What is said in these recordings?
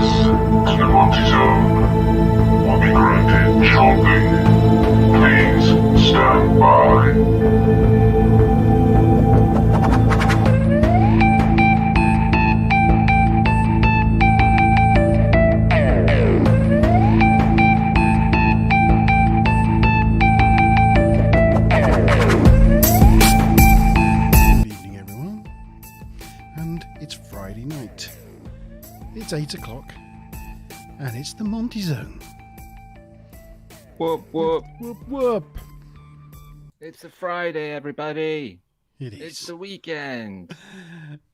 to the Monte Zone will be granted shortly. Please stand by. It's 8 o'clock, and it's the Monte Zone. Whoop, whoop. Whoop, whoop. It's a Friday, everybody. It is. It's the weekend.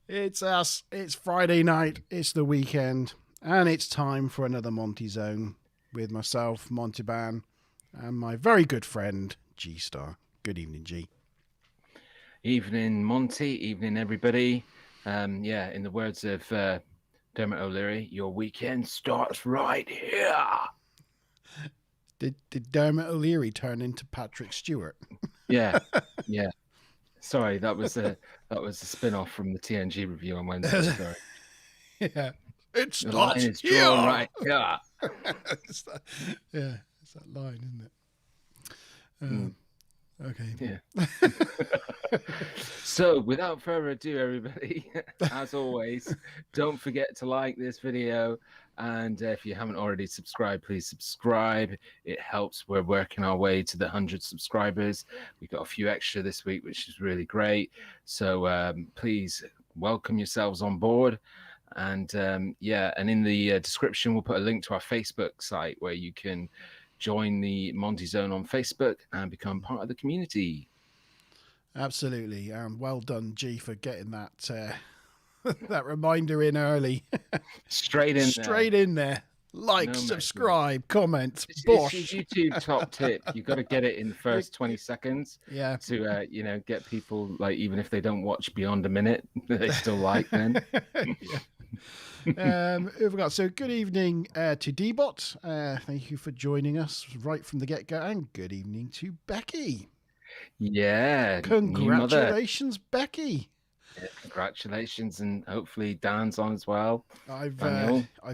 It's us. It's Friday night. It's the weekend, and it's time for another Monte Zone with myself, Monteban, and my very good friend, G-Star. Good evening, G. Evening, Monty. Evening, everybody. In the words of Dermot O'Leary, your weekend starts right here. Did Dermot O'Leary turn into Patrick Stewart? Yeah. Sorry, that was a spin-off from the TNG review on Wednesday. Sorry. Yeah, it The line starts is drawn right here. it's that line, isn't it? Okay. Yeah. So, without further ado, everybody, as always, don't forget to like this video. And if you haven't already subscribed, please subscribe. It helps. We're working our way to the 100 subscribers. We got a few extra this week, which is really great. So please welcome yourselves on board. And and in the description, we'll put a link to our Facebook site where you can join the Monte Zone on Facebook and become part of the community. Absolutely. Well done, G, for getting that that reminder in early. Straight in there. Like, No subscribe, comment, It's bosh. your YouTube top tip. You've got to get it in the first 20 seconds. Yeah. To get people, like, even if they don't watch beyond a minute, they still like then. Yeah. Who have we got? So good evening to D-Bot. Thank you for joining us right from the get-go. And good evening to Becky. Yeah. Congratulations, Becky. Yeah, congratulations, and hopefully Dan's on as well. I've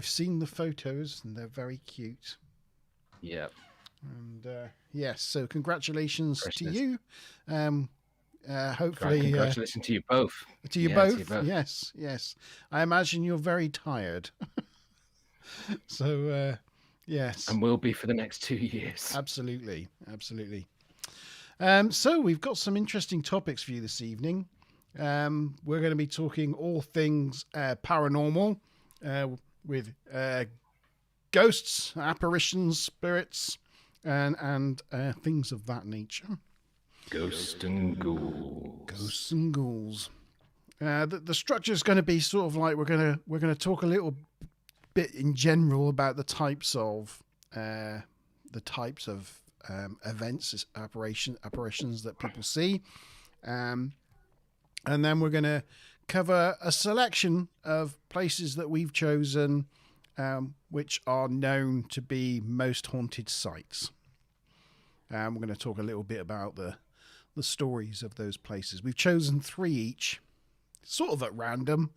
seen the photos and they're very cute. Yeah. And yes, so congratulations to Precious. you. Hopefully, congratulations to you both. To you both. Yes. I imagine you're very tired. So, yes. And will be for the next 2 years. Absolutely. So we've got some interesting topics for you this evening. We're going to be talking all things paranormal with ghosts, apparitions, spirits, and things of that nature. Ghosts and ghouls. The structure is going to be sort of like we're going to talk a little bit in general about the types of events, apparitions that people see, and then we're going to cover a selection of places that we've chosen, which are known to be most haunted sites. We're going to talk a little bit about the stories of those places. We've chosen 3 each, sort of at random,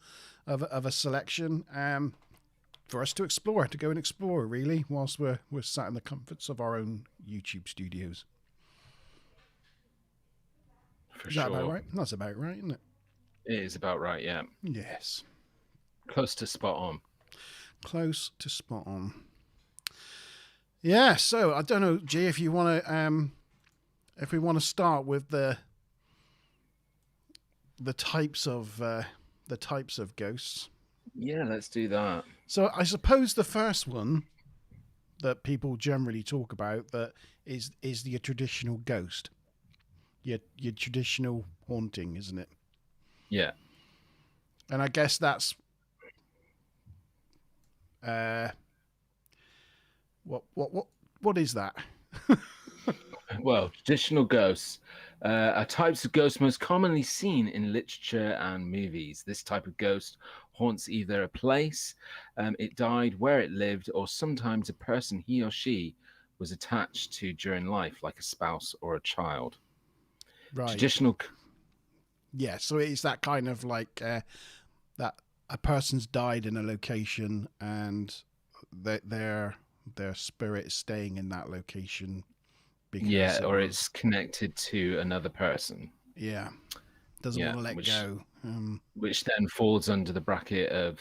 of a selection, for us to explore, to go and explore, really, whilst we're sat in the comforts of our own YouTube studios. Is that about right? That's about right, isn't it? It is about right, yeah. Yes. Close to spot on. Yeah, so I don't know, G, if you want to, if we want to start with the types of ghosts. Yeah, let's do that. So I suppose the first one that people generally talk about that is the traditional ghost, your traditional haunting, isn't it? Yeah. And I guess that's what is that? Well, traditional ghosts are types of ghosts most commonly seen in literature and movies. This type of ghost haunts either a place it died, where it lived, or sometimes a person he or she was attached to during life, like a spouse or a child. Right. Traditional. Yeah, so it's that kind of like that a person's died in a location and their spirit is staying in that location because Yeah, or of, it's connected to another person. yeah, doesn't Yeah, want to let go. which then falls under the bracket of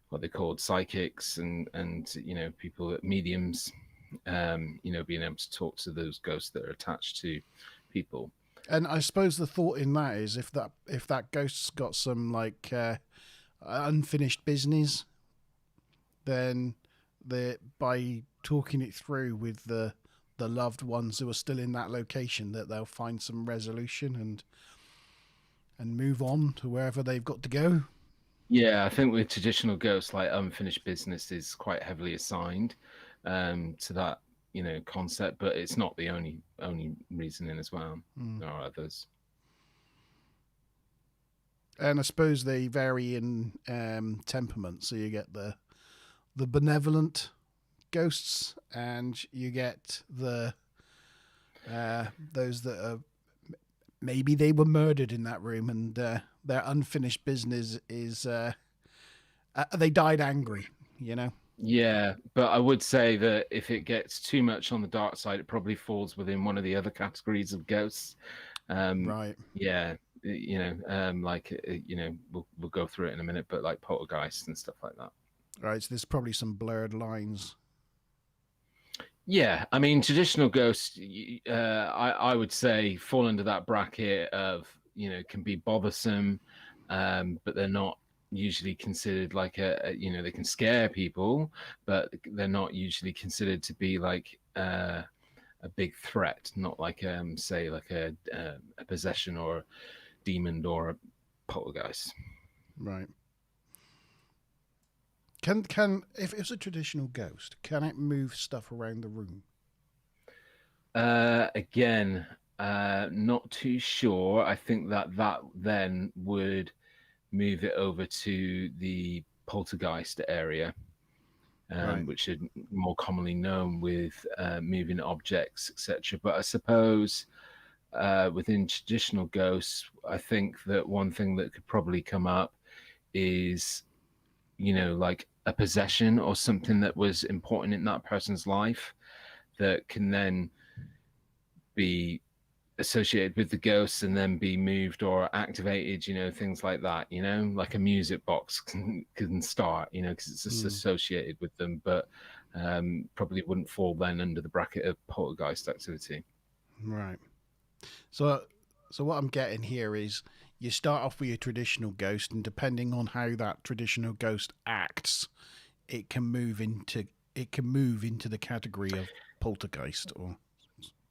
what they called psychics and people mediums, being able to talk to those ghosts that are attached to people. And I suppose the thought in that is if that ghost's got some like unfinished business, then by talking it through with the loved ones who are still in that location, that they'll find some resolution and move on to wherever they've got to go. Yeah, I think with traditional ghosts, like unfinished business is quite heavily assigned to that concept, but it's not the only reasoning as well. There are others. And I suppose they vary in temperament. So you get the benevolent ghosts, and you get the those that are maybe they were murdered in that room, and their unfinished business is they died angry. Yeah, but I would say that if it gets too much on the dark side, it probably falls within one of the other categories of ghosts. Right. Yeah, we'll go through it in a minute, but like poltergeists and stuff like that. Right. So there's probably some blurred lines. Yeah, I mean, traditional ghosts, I would say, fall under that bracket of can be bothersome, but they're not usually considered like they can scare people, but they're not usually considered to be like a big threat, not like say like a possession or a demon or a poltergeist. Right. Can if it's a traditional ghost, can it move stuff around the room? Again, not too sure. I think that then would move it over to the poltergeist area, Right. which is more commonly known with moving objects, etc. But I suppose within traditional ghosts, I think that one thing that could probably come up is, like a possession or something that was important in that person's life that can then be associated with the ghosts and then be moved or activated, things like that, like a music box can start, because it's just associated with them, but probably wouldn't fall then under the bracket of poltergeist activity. Right. So what I'm getting here is you start off with your traditional ghost, and depending on how that traditional ghost acts, it can move into the category of poltergeist. Or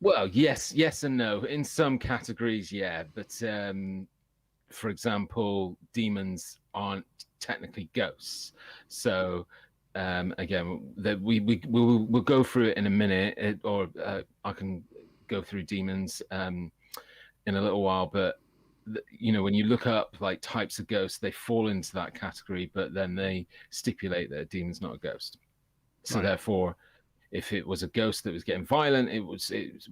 well, yes and no. In some categories, yeah, but for example, demons aren't technically ghosts. So again, that we'll go through it in a minute, or I can go through demons in a little while. But when you look up like types of ghosts, they fall into that category, but then they stipulate that a demon's not a ghost. So therefore, if it was a ghost that was getting violent, it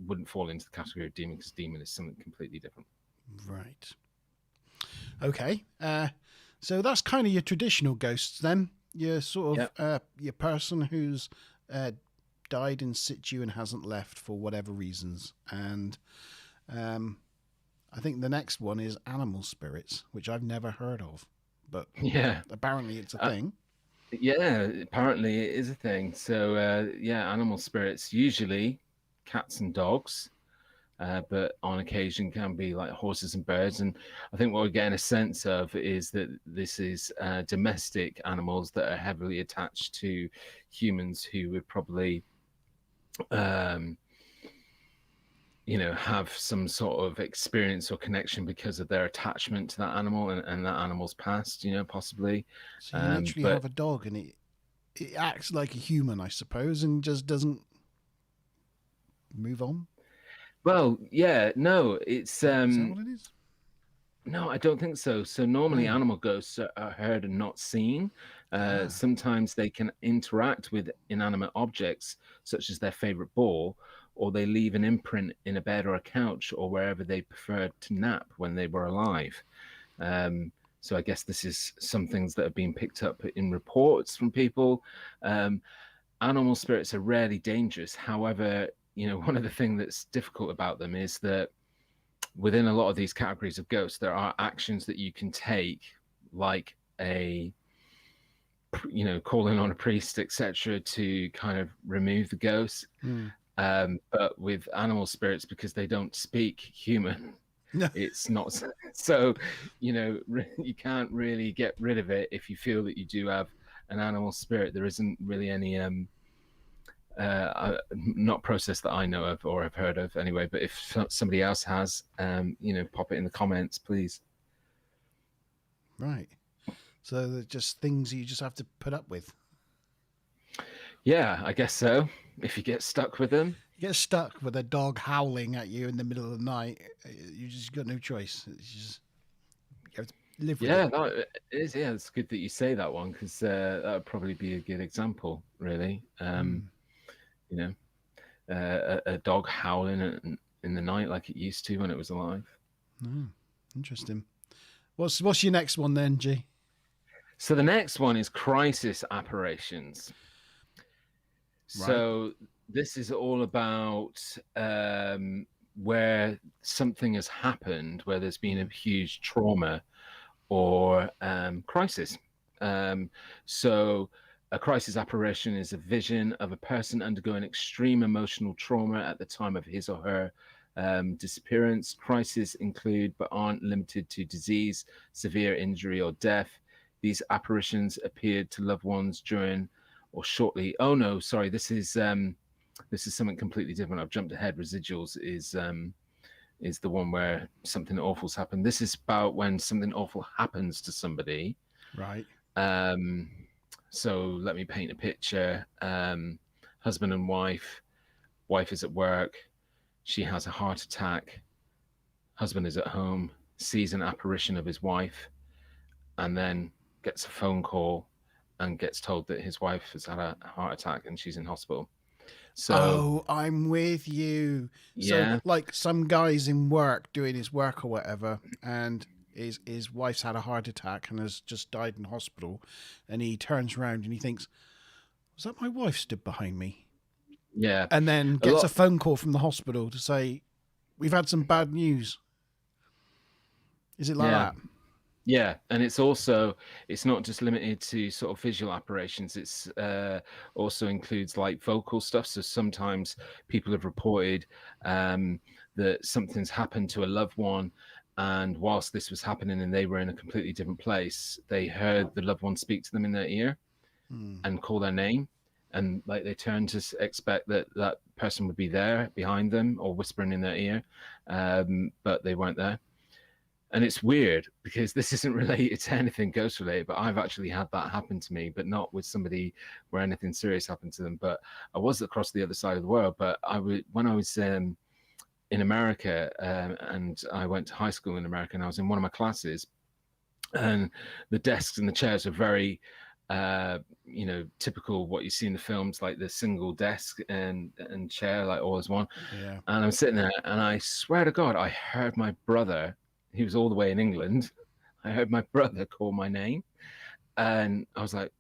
wouldn't fall into the category of demon, because demon is something completely different. Right. Okay. So that's kind of your traditional ghosts then. Your sort of your person who's died in situ and hasn't left for whatever reasons. And I think the next one is animal spirits, which I've never heard of, but apparently it's a thing. Yeah, apparently it is a thing. So animal spirits, usually cats and dogs, but on occasion can be like horses and birds. And I think what we're getting a sense of is that this is domestic animals that are heavily attached to humans who would probably have some sort of experience or connection because of their attachment to that animal and that animal's past, possibly. So you literally have a dog and it acts like a human, I suppose, and just doesn't move on. Well, yeah, no, it's Is that what it is? no, I don't think so. So normally animal ghosts are heard and not seen. Sometimes they can interact with inanimate objects, such as their favorite ball, or they leave an imprint in a bed or a couch or wherever they preferred to nap when they were alive. So I guess this is some things that have been picked up in reports from people. Animal spirits are rarely dangerous. However, one of the things that's difficult about them is that within a lot of these categories of ghosts, there are actions that you can take, like calling on a priest, etc., to kind of remove the ghost. But with animal spirits, because they don't speak human, it's not so. You can't really get rid of it if you feel that you do have an animal spirit. There isn't really any not process that I know of or have heard of anyway. But if somebody else has, pop it in the comments, please. Right. So they're just things you just have to put up with. Yeah, I guess so. If you get stuck with them. You get stuck with a dog howling at you in the middle of the night, you just got no choice. It's just, you have to live with it. Yeah, no, it is. Yeah, it's good that you say that one, because that would probably be a good example, really. A dog howling in the night like it used to when it was alive. Interesting. What's your next one then, G? So the next one is crisis apparitions. Right. So this is all about where something has happened, where there's been a huge trauma or crisis. So a crisis apparition is a vision of a person undergoing extreme emotional trauma at the time of his or her disappearance. Crises include, but aren't limited to, disease, severe injury, or death. These apparitions appeared to loved ones during or shortly. Oh no, sorry, this is something completely different. I've jumped ahead. Residuals is the one where something awful's happened. This is about when something awful happens to somebody. Right. So let me paint a picture. Husband and wife. Wife is at work. She has a heart attack. Husband is at home, sees an apparition of his wife, and then gets a phone call and gets told that his wife has had a heart attack and she's in hospital. So, I'm with you. Yeah. So, like some guy's in work doing his work or whatever, and his wife's had a heart attack and has just died in hospital, and he turns around and he thinks, "Was that my wife stood behind me?" Yeah. And then gets a phone call from the hospital to say, "We've had some bad news." Is it like that? Yeah, and it's not just limited to sort of visual apparitions. It's also includes like vocal stuff. So sometimes people have reported that something's happened to a loved one, and whilst this was happening and they were in a completely different place, they heard the loved one speak to them in their ear and call their name, and like they turned to expect that person would be there behind them or whispering in their ear, but they weren't there. And it's weird because this isn't related to anything ghost related, but I've actually had that happen to me, but not with somebody where anything serious happened to them. But I was across the other side of the world. But when I was in America, and I went to high school in America, and I was in one of my classes, and the desks and the chairs are very, typical what you see in the films, like the single desk and chair, like all as one. Yeah. And I'm sitting there, and I swear to God, I heard my brother. He was all the way in England. I heard my brother call my name, and I was like,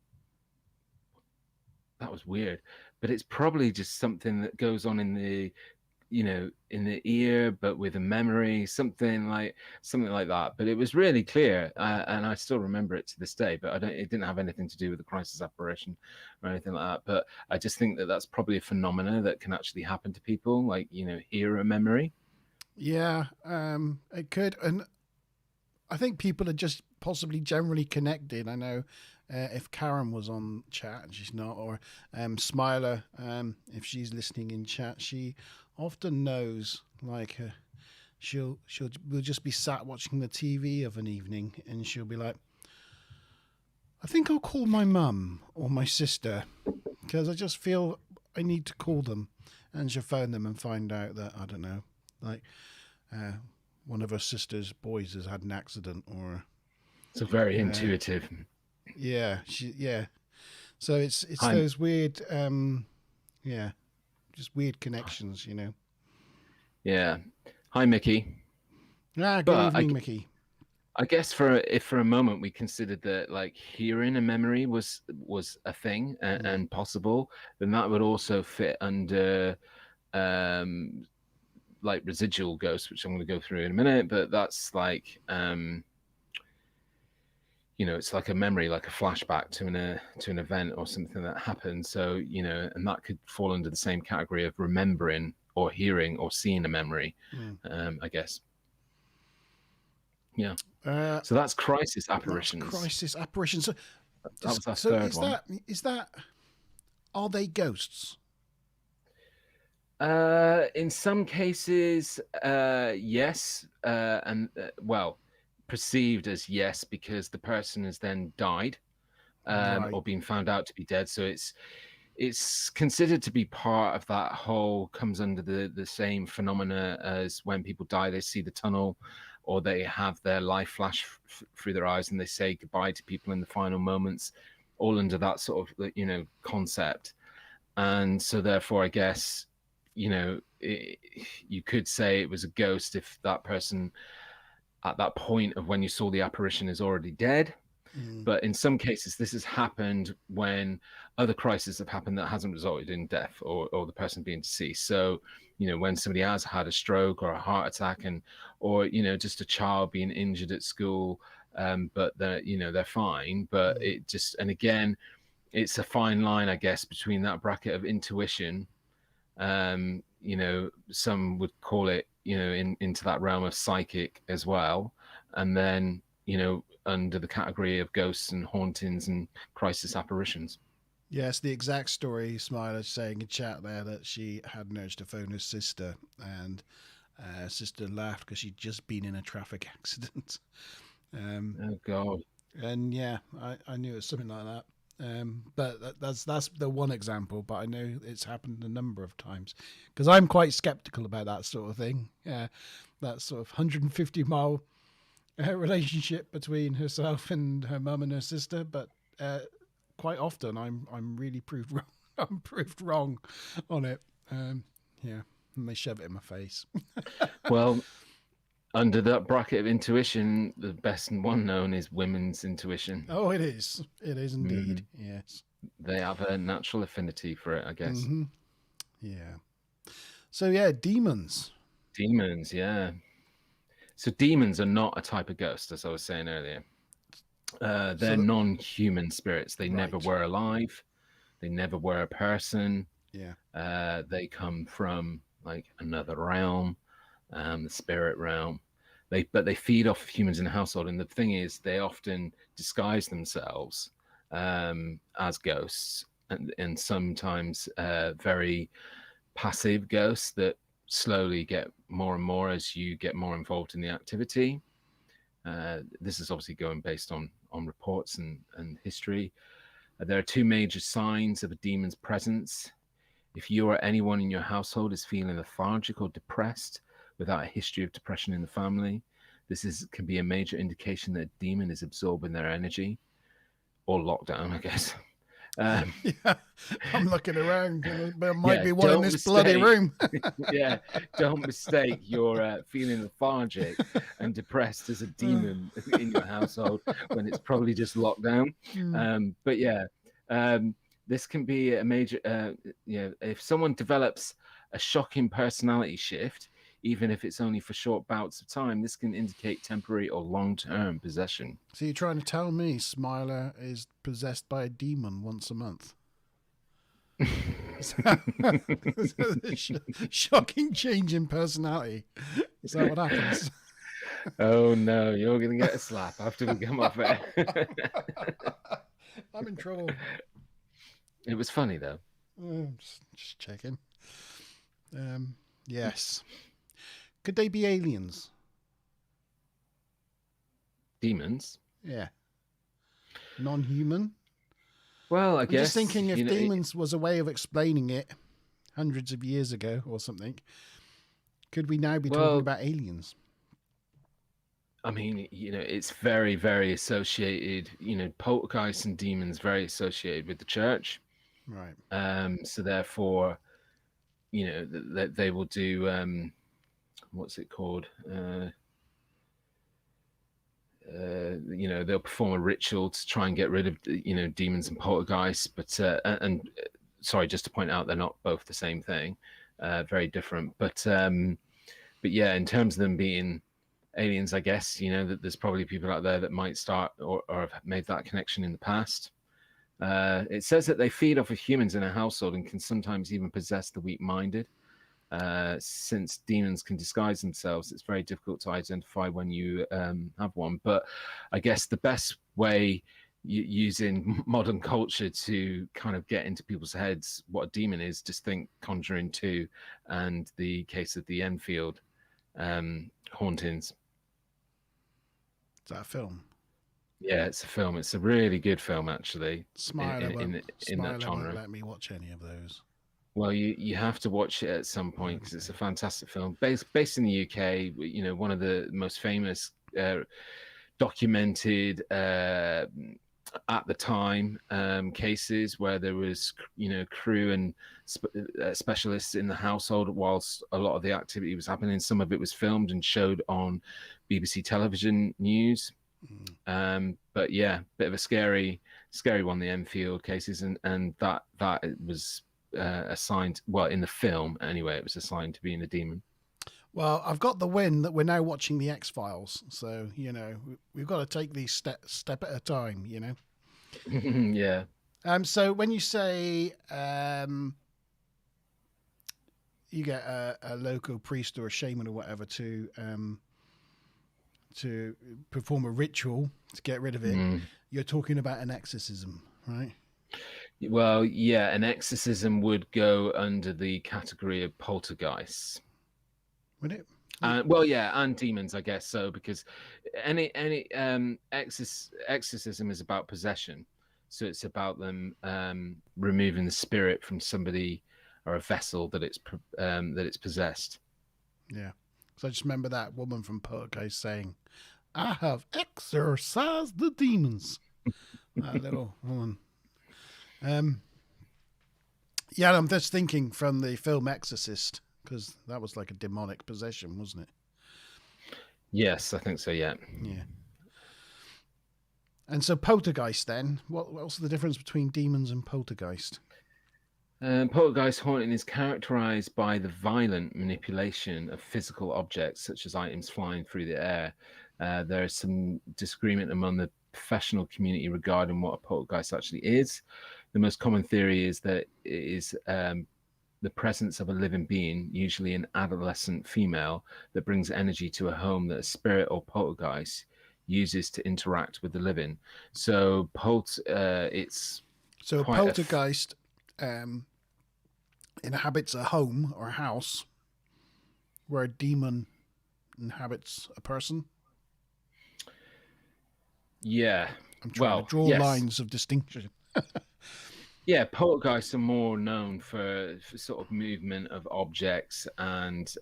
that was weird. But it's probably just something that goes on in the ear, but with a memory, something like that. But it was really clear, and I still remember it to this day. But it didn't have anything to do with the crisis apparition or anything like that. But I just think that that's probably a phenomena that can actually happen to people, like hero memory. Yeah, it could, and I think people are just possibly generally connected. I know if Karen was on chat, and she's not, or Smiler, if she's listening in chat, she often knows. Like we'll just be sat watching the TV of an evening, and she'll be like, "I think I'll call my mum or my sister because I just feel I need to call them," and she'll phone them and find out that, I don't know, like one of her sister's boys has had an accident, or it's very intuitive. Yeah, so it's those weird just weird connections, Yeah. Hi, Mickey. Good evening, Mickey. I guess if for a moment we considered that like hearing a memory was a thing and possible, then that would also fit under like residual ghosts, which I'm going to go through in a minute. But that's like it's like a memory, like a flashback to an event or something that happened. So and that could fall under the same category of remembering or hearing or seeing a memory, I guess. Yeah. So that's crisis apparitions. Crisis apparitions. So, that was our third one. Is that? Are they ghosts? In some cases, yes, and well, perceived as yes because the person has then died, or been found out to be dead. So it's considered to be part of that whole, comes under the same phenomena as when people die, they see the tunnel, or they have their life flash through their eyes and they say goodbye to people in the final moments, all under that sort of concept. And so therefore, I guess you could say it was a ghost if that person at that point of when you saw the apparition is already dead. But in some cases, this has happened when other crises have happened that hasn't resulted in death or the person being deceased. So, when somebody has had a stroke or a heart attack or just a child being injured at school, but they're fine. But it just, and again, it's a fine line, I guess, between that bracket of intuition. Some would call it, into that realm of psychic as well. And then, under the category of ghosts and hauntings and crisis apparitions. Yes, the exact story Smiler's saying in chat there, that she had an urge to phone her sister, and her sister laughed because she'd just been in a traffic accident. Oh God! And yeah, I knew it was something like that. But that's the one example. But I know it's happened a number of times because I'm quite skeptical about that sort of thing. That sort of 150-mile relationship between herself and her mum and her sister, but quite often I'm really proved wrong. I'm proved wrong on it. And they shove it in my face. Well, under that bracket of intuition, the best one known is women's intuition. Oh, it is indeed. Yes, they have a natural affinity for it, I guess. Yeah. So yeah, demons, yeah. So demons are not a type of ghost, as I was saying earlier. They're non-human spirits. They never were alive. They never were a person. Yeah. They come from like another realm, the spirit realm. But they feed off of humans in the household. And the thing is, they often disguise themselves as ghosts, and sometimes very passive ghosts that slowly get more and more as you get more involved in the activity. This is obviously going based on reports and history. There are two major signs of a demon's presence. If you or anyone in your household is feeling lethargic or depressed without a history of depression in the family, this can be a major indication that a demon is absorbing their energy, or lockdown, I guess. Yeah, I'm looking around. There might be one in this bloody room. Yeah, don't mistake your feeling lethargic and depressed as a demon in your household when it's probably just lockdown. But yeah, this can be a major. If someone develops a shocking personality shift, even if it's only for short bouts of time, this can indicate temporary or long-term possession. So you're trying to tell me Smiler is possessed by a demon once a month? Shocking change in personality. Is that what happens? Oh no, you're going to get a slap after we come off air. I'm in trouble. It was funny though. Just checking. Yes. Could they be aliens? Demons? Yeah. Non-human? Well, I guess. I'm just thinking if demons was a way of explaining it hundreds of years ago or something, could we now be talking about aliens? I mean, it's very, very associated, poltergeists and demons very associated with the church. Right. So therefore, they will do... what's it called? they'll perform a ritual to try and get rid of demons and poltergeists. But and sorry, just to point out, they're not both the same thing, very different. But yeah, in terms of them being aliens, I guess that there's probably people out there that might start or have made that connection in the past. It says that they feed off of humans in a household and can sometimes even possess the weak-minded. Since demons can disguise themselves, it's very difficult to identify when you have one. But I guess the best way using modern culture to kind of get into people's heads what a demon is, just think Conjuring 2 and the case of the Enfield hauntings. Is that a film? Yeah, it's a film. It's a really good film, actually. Smile in that genre. Let me watch any of those. Well, you have to watch it at some point because it's a fantastic film based in the UK. One of the most famous documented at the time cases where there was crew and specialists in the household whilst a lot of the activity was happening. Some of it was filmed and showed on BBC television news. But yeah, bit of a scary one, the Enfield cases, and that was assigned, well, in the film anyway, it was assigned to being a demon. Well, I've got the win that we're now watching the X-Files, so we've got to take these step at a time. Yeah. So when you say you get a local priest or a shaman or whatever to perform a ritual to get rid of it, you're talking about an exorcism, right? Well, yeah, an exorcism would go under the category of poltergeists. Would it? Well, yeah, and demons, I guess so, because any exorcism is about possession, so it's about them removing the spirit from somebody or a vessel that it's possessed. Yeah. So I just remember that woman from Poltergeist saying, "I have exorcised the demons." That little woman. Yeah, I'm just thinking from the film Exorcist, because that was like a demonic possession, wasn't it? Yes, I think so. Yeah. Yeah. And so poltergeist, then, what's the difference between demons and poltergeist? Poltergeist haunting is characterized by the violent manipulation of physical objects, such as items flying through the air. There is some disagreement among the professional community regarding what a poltergeist actually is. The most common theory is that it is the presence of a living being, usually an adolescent female, that brings energy to a home that a spirit or poltergeist uses to interact with the living. So it's so a poltergeist inhabits a home or a house where a demon inhabits a person. Yeah. I'm trying to draw lines of distinction. Yeah, poltergeists are more known for sort of movement of objects and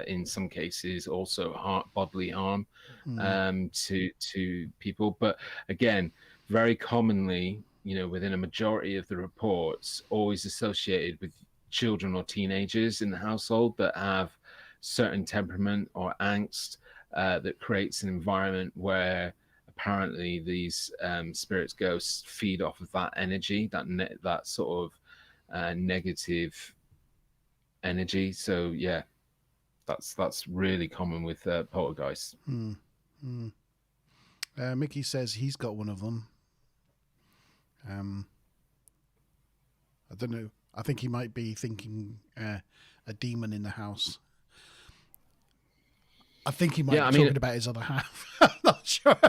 in some cases also bodily harm to people. But again, very commonly, within a majority of the reports, always associated with children or teenagers in the household that have certain temperament or angst that creates an environment where apparently these spirits, ghosts, feed off of that energy, that sort of negative energy. So yeah, that's really common with poltergeists. Mickey says he's got one of them. I don't know. I think he might be thinking a demon in the house. I think he might be talking about his other half. I'm not sure.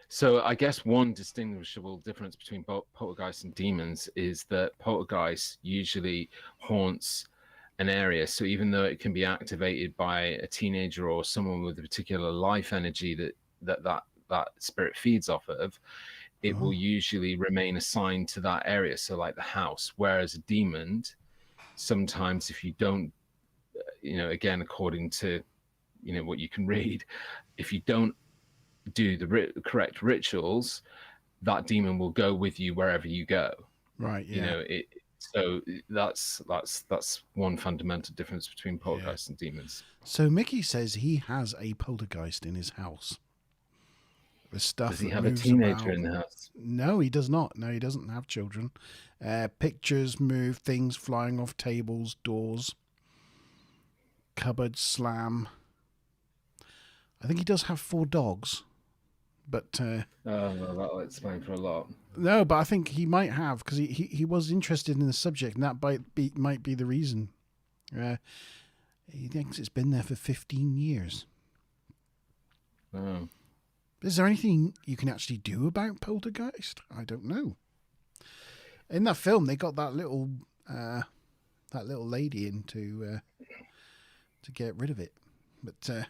So I guess one distinguishable difference between poltergeists and demons is that poltergeist usually haunts an area. So even though it can be activated by a teenager or someone with a particular life energy that spirit feeds off of, it will usually remain assigned to that area. So like the house, whereas a demon, sometimes if you don't, again, according to, what you can read, if you don't do the correct rituals, that demon will go with you wherever you go. Right. Yeah. So that's one fundamental difference between poltergeists and demons. So Mickey says he has a poltergeist in his house. The stuff Does he that have a moves teenager about. in the house? No, he does not. No, he doesn't have children. Pictures move, things flying off tables, doors, cupboards slam. I think he does have 4 dogs, but Oh, well, that'll explain for a lot. no, but I think he might have, because he was interested in the subject, and that might be the reason. He thinks it's been there for 15 years. Oh. Is there anything you can actually do about poltergeist? I don't know. In that film, they got that little lady in to get rid of it, but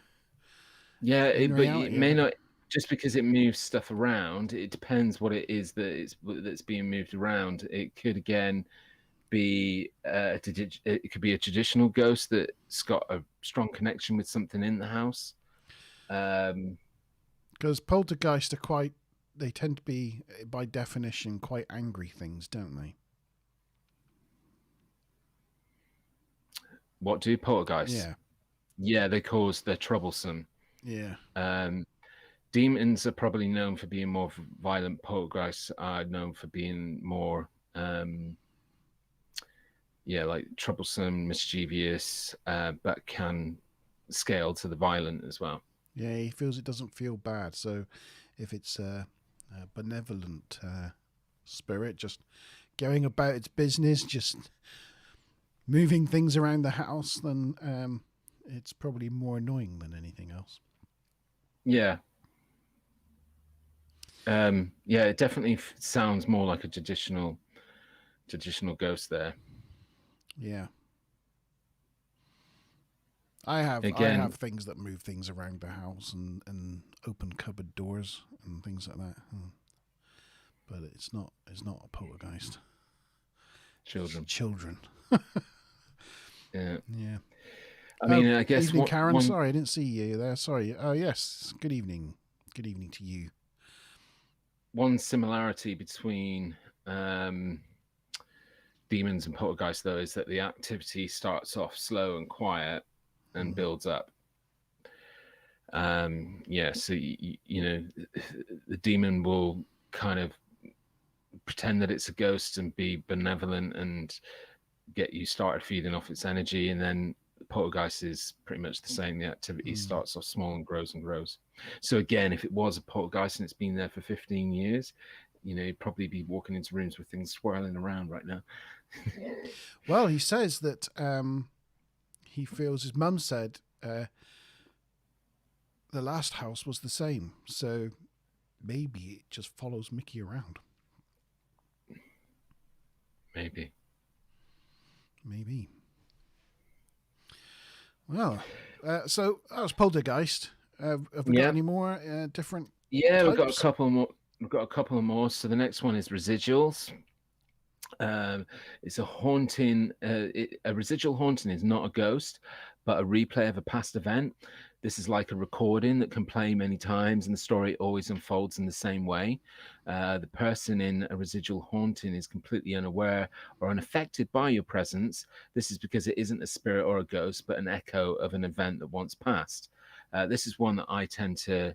Yeah, in but reality, it may not, just because it moves stuff around. It depends what it is that's being moved around. It could again be it could be a traditional ghost that's got a strong connection with something in the house. because poltergeists are they tend to be, by definition, quite angry things, don't they? What do poltergeists? Yeah. Yeah, they're troublesome. Yeah. Demons are probably known for being more violent. Poltergeists are known for being more, like troublesome, mischievous, but can scale to the violent as well. Yeah, he feels it doesn't feel bad. So if it's a benevolent spirit just going about its business, just moving things around the house, then it's probably more annoying than anything else. Yeah. It definitely sounds more like a traditional ghost there. Yeah. I have things that move things around the house and open cupboard doors and things like that. But it's not a poltergeist. Children. It's children. Yeah. Yeah. I mean, I guess evening, Karen. Sorry, I didn't see you there. Sorry. Oh yes. Good evening. Good evening to you. One similarity between demons and poltergeists, though, is that the activity starts off slow and quiet and builds up. So the demon will kind of pretend that it's a ghost and be benevolent and get you started feeding off its energy, and then the poltergeist is pretty much the same. The activity starts off small and grows and grows. So again, if it was a poltergeist and it's been there for 15 years, you'd probably be walking into rooms with things swirling around right now. Well, he says that he feels, his mum said the last house was the same, so maybe it just follows Mickey around. Maybe. Well, so that was poltergeist. Have we got any more different? Yeah, types? We've got a couple more. So the next one is residuals. It's a haunting. A residual haunting is not a ghost, but a replay of a past event. This is like a recording that can play many times, and the story always unfolds in the same way. The person in a residual haunting is completely unaware or unaffected by your presence. This is because it isn't a spirit or a ghost, but an echo of an event that once passed. This is one that I tend to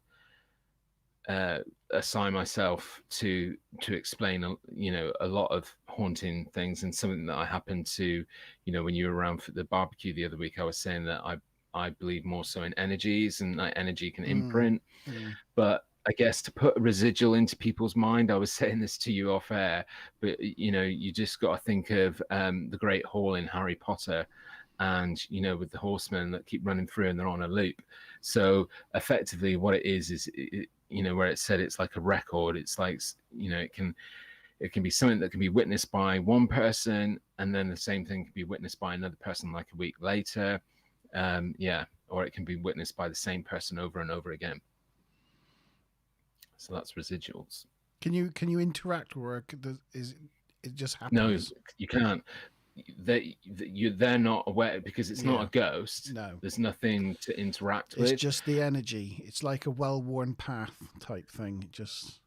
assign myself to explain a lot of haunting things, and something that I happened to, when you were around for the barbecue the other week, I was saying that I believe more so in energies, and that energy can imprint. But I guess to put a residual into people's mind, I was saying this to you off air, but you just got to think of the Great Hall in Harry Potter, and with the horsemen that keep running through and they're on a loop. So effectively what it is where it said it's like a record, it's like it can be something that can be witnessed by one person, and then the same thing can be witnessed by another person like a week later. Or it can be witnessed by the same person over and over again. So that's residuals. Can you interact, or is it just happens? No, you can't. They're not aware, because it's not a ghost. No, there's nothing to interact with. It's just the energy. It's like a well-worn path type thing. It just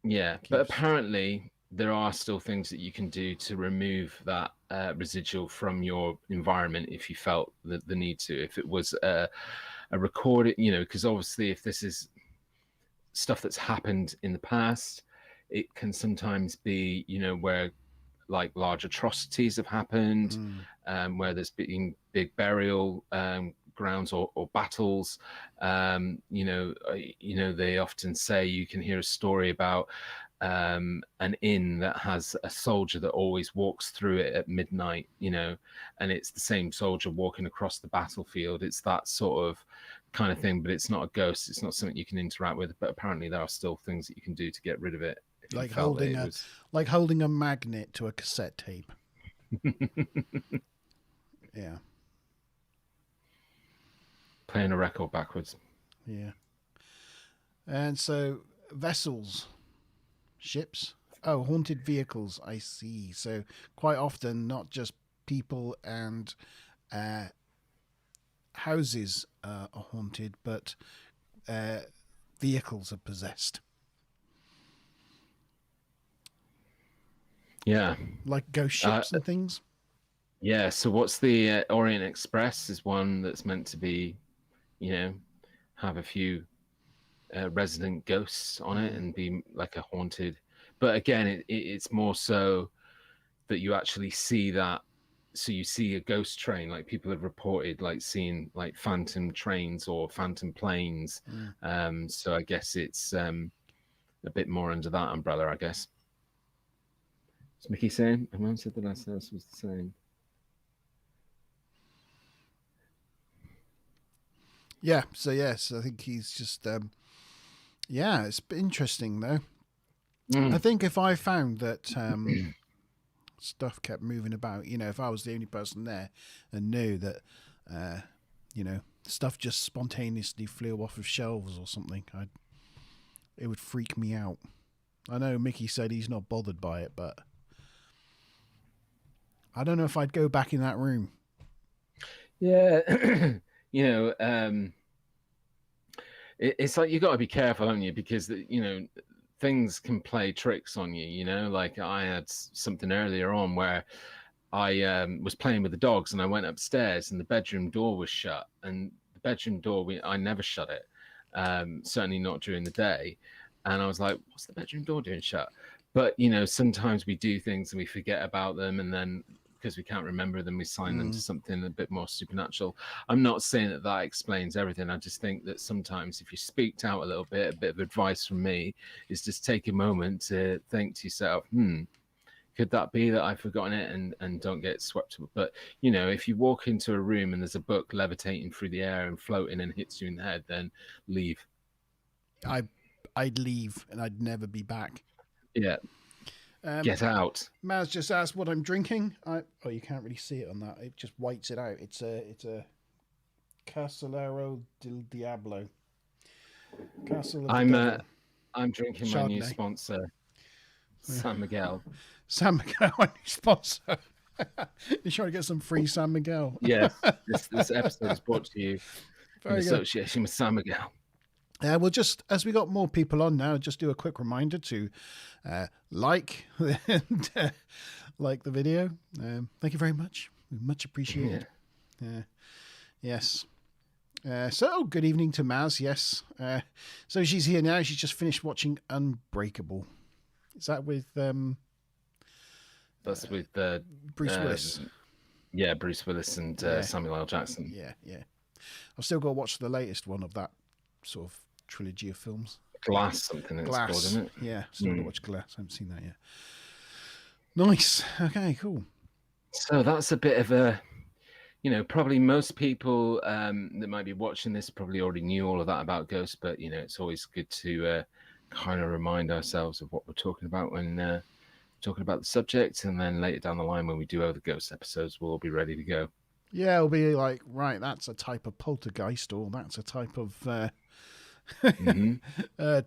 but apparently there are still things that you can do to remove that residual from your environment if you felt the need to. If it was a recorded, because obviously if this is stuff that's happened in the past, it can sometimes be, where like large atrocities have happened, where there's been big burial grounds or battles. They often say you can hear a story about an inn that has a soldier that always walks through it at midnight, and it's the same soldier walking across the battlefield. It's that sort of kind of thing, but it's not a ghost. It's not something you can interact with, but apparently there are still things that you can do to get rid of it. Like holding a magnet to a cassette tape. Yeah. Playing a record backwards. Yeah. And so vessels, ships. Oh, haunted vehicles. I see. So quite often, not just people and houses are haunted, but vehicles are possessed. Yeah. Like ghost ships and things. Yeah. So what's the Orient Express is one that's meant to be, have a few resident ghosts on it and be like a haunted. But again, it's more so that you actually see that. So you see a ghost train, like people have reported, like seeing like phantom trains or phantom planes. So I guess it's a bit more under that umbrella, I guess. Is Mickey saying? My mum said the last house was the same. Yeah. So yes, I think he's just. It's interesting though. I think if I found that stuff kept moving about, if I was the only person there and knew that, stuff just spontaneously flew off of shelves or something, it would freak me out. I know Mickey said he's not bothered by it, but I don't know if I'd go back in that room. Yeah, it's like you got to be careful, haven't you? Because things can play tricks on you. Like I had something earlier on where I was playing with the dogs and I went upstairs and the bedroom door was shut. And the bedroom door, I never shut it, certainly not during the day. And I was like, "What's the bedroom door doing shut?" But sometimes we do things and we forget about them, and then because we can't remember them, we sign them to something a bit more supernatural. I'm not saying that explains everything. I just think that sometimes if you speak out a little bit, a bit of advice from me is just take a moment to think to yourself, could that be that I've forgotten it, and don't get swept up. But if you walk into a room and there's a book levitating through the air and floating and hits you in the head, then leave. I'd leave and I'd never be back. Yeah. Get out. Maz just asked what I'm drinking. You can't really see it on that. It just whites it out. It's a Castelero del Diablo. I'm drinking my new sponsor, San Miguel. San Miguel, my new sponsor. You're trying to get some free San Miguel. Yes, this episode is brought to you in association with San Miguel. We'll just, as we got more people on now, just do a quick reminder to like and like the video. Thank you very much. Much appreciated. Yes. So, good evening to Maz. Yes. So she's here now. She's just finished watching Unbreakable. Is that with? That's with Bruce Willis. Yeah, Bruce Willis and Samuel L. Jackson. Yeah. I've still got to watch the latest one of that sort of trilogy of films. Glass, something it's called, isn't it? Yeah, still got to watch Glass. I haven't seen that yet. Nice. Okay, cool. So that's a bit of a, probably most people that might be watching this probably already knew all of that about ghosts, but it's always good to kind of remind ourselves of what we're talking about when talking about the subject, and then later down the line when we do other ghost episodes, we'll all be ready to go. Yeah, it'll be like, right, that's a type of poltergeist, or that's a type of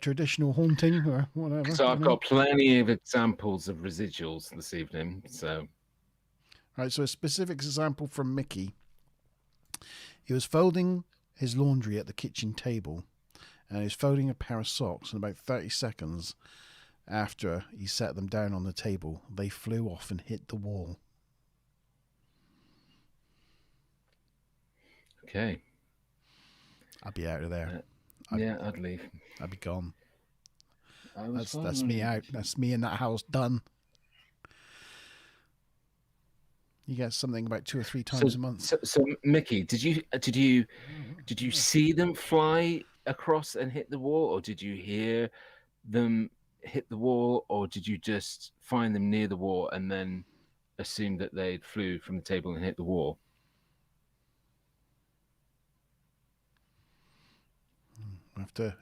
traditional haunting, or whatever. So I've got plenty of examples of residuals this evening. So, right, so a specific example from Mickey. He was folding his laundry at the kitchen table, and he was folding a pair of socks in about 30 seconds. after he set them down on the table, they flew off and hit the wall. Okay. I'd be out of there. I'd leave. I'd be gone. That's fine. me out. That's me in that house done. You get something about 2 or 3 times a month. So Mickey, did you see them fly across and hit the wall, or did you hear them hit the wall, or did you just find them near the wall and then assume that they flew from the table and hit the wall? We'll have to.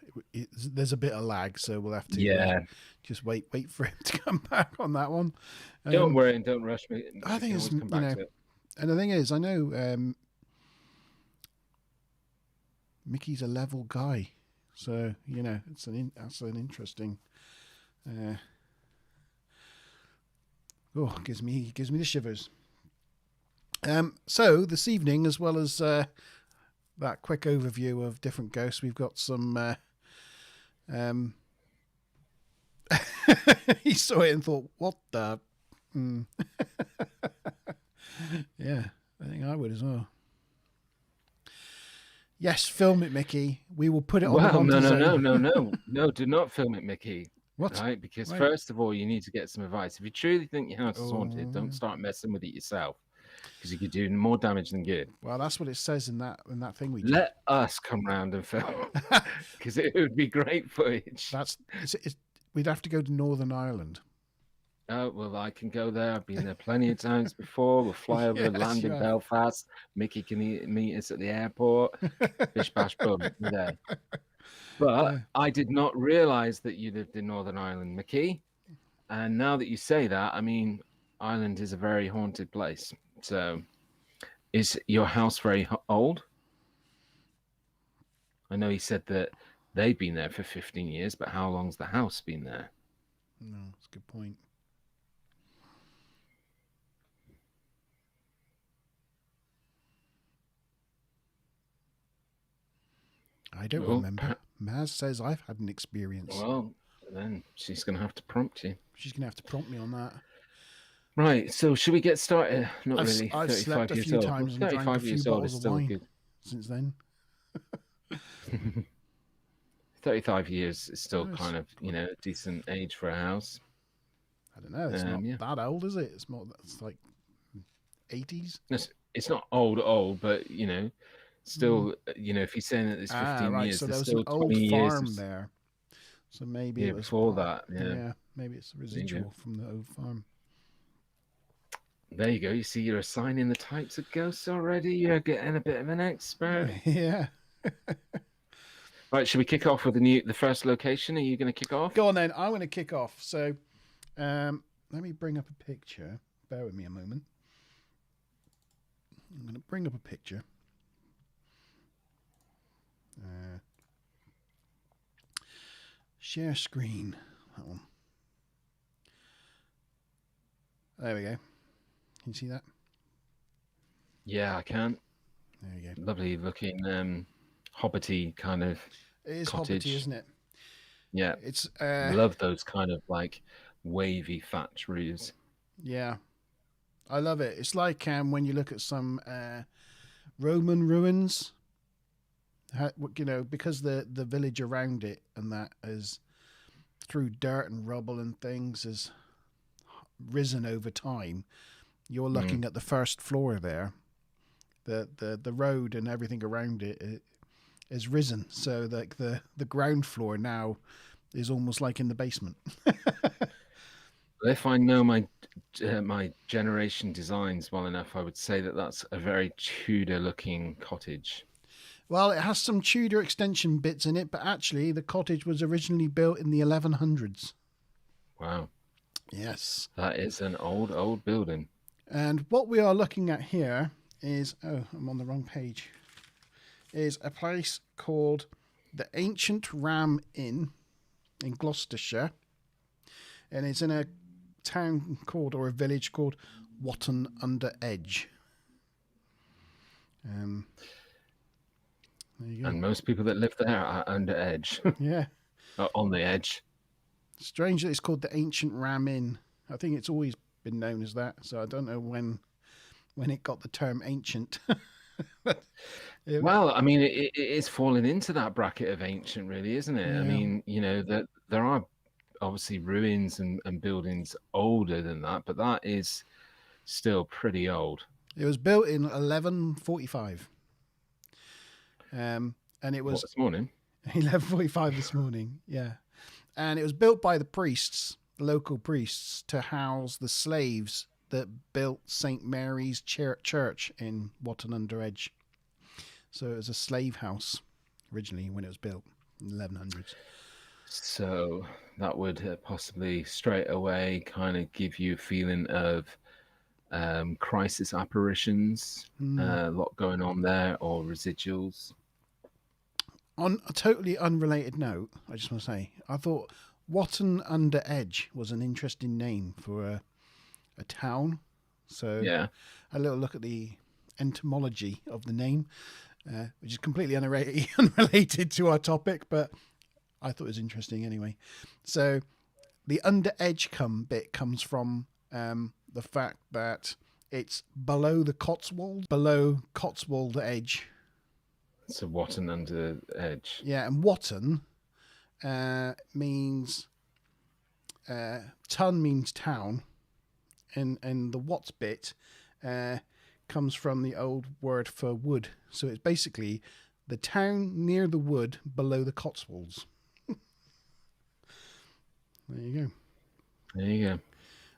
There's a bit of lag, so we'll have to just wait for him to come back on that one. Don't worry and don't rush me. I think it's, come back to it. And the thing is, I know Mickey's a level guy, so that's an interesting. Gives me the shivers. So this evening, as well as that quick overview of different ghosts, we've got some. He saw it and thought, "What the?" Yeah, I think I would as well. Yes, film it, Mickey. We will put it on. Well, no! Do not film it, Mickey. What? Right? Because first of all, you need to get some advice. If you truly think your house is haunted, don't yeah. start messing with it yourself, because you could do more damage than good. Well, that's what it says in that thing we did. Let us come round and film, because it would be great footage. We'd have to go to Northern Ireland. Oh, well, I can go there. I've been there plenty of times before. We'll fly over and land in Belfast. Mickey can meet us at the airport. Bish, bash, boom. We're there. But I did not realise that you lived in Northern Ireland, Mickey. And now that you say that, I mean, Ireland is a very haunted place. So is your house very old? I know he said that they've been there for 15 years, but how long's the house been there? No, that's a good point. I don't remember. Maz says I've had an experience. Well, then she's going to have to prompt you. She's going to have to prompt me on that. Right, so should we get started? Not really. I've slept a few times and drank a few bottles of wine good. Since then. 35 years is still kind of, a decent age for a house. I don't know. It's not that old, is it? It's like 80s. It's not old, but, still, if you're saying that it's 15 years, so there's there was still an old 20 farm years. there. So maybe it was before that. Yeah, maybe it's a residual from the old farm. There you go. You see, you're assigning the types of ghosts already. You're getting a bit of an expert. Yeah. Right, should we kick off with the first location? Are you going to kick off? Go on then. I'm going to kick off. So, let me bring up a picture. Bear with me a moment. I'm going to bring up a picture. Share screen. That one. There we go. Can you see that? Yeah, I can. There you go. Lovely looking hobbity kind of It is cottage. hobbity, isn't it? Yeah. It's I love those kind of like wavy thatch roofs. Yeah. I love it. It's like when you look at some Roman ruins, because the village around it and that is through dirt and rubble and things has risen over time. You're looking at the first floor there. The road and everything around it is risen. So the ground floor now is almost like in the basement. If I know my generation designs well enough, I would say that that's a very Tudor-looking cottage. Well, it has some Tudor extension bits in it, but actually the cottage was originally built in the 1100s. Wow. Yes. That is an old building. And what we are looking at here is, I'm on the wrong page, is a place called the Ancient Ram Inn in Gloucestershire. And it's in a town called, or a village called, Watton under Edge. There you go. And most people that live there are under edge. Yeah. On the edge. Strange that it's called the Ancient Ram Inn. I think it's always been known as that. So I don't know when it got the term ancient. Well, I mean, it is falling into that bracket of ancient, really, isn't it? Yeah. I mean, that there are obviously ruins and buildings older than that, but that is still pretty old. It was built in 1145. And it was This morning? 1145 this morning, yeah. And it was built by the priests, the local priests, to house the slaves that built St. Mary's Church in Watton-under-Edge. So it was a slave house originally when it was built in the 1100s. So that would possibly straight away kind of give you a feeling of crisis apparitions, a lot going on there, or residuals. On a totally unrelated note, I just want to say, I thought Watton-under-Edge was an interesting name for a town. So Yeah. a little look at the etymology of the name, which is completely unrelated to our topic, but I thought it was interesting anyway. So the under-edge bit comes from the fact that it's below the Cotswold, below Cotswold edge. So Watton under edge. Yeah, and Watton means ton means town, and the Watts bit comes from the old word for wood. So it's basically the town near the wood below the Cotswolds. There you go. There you go.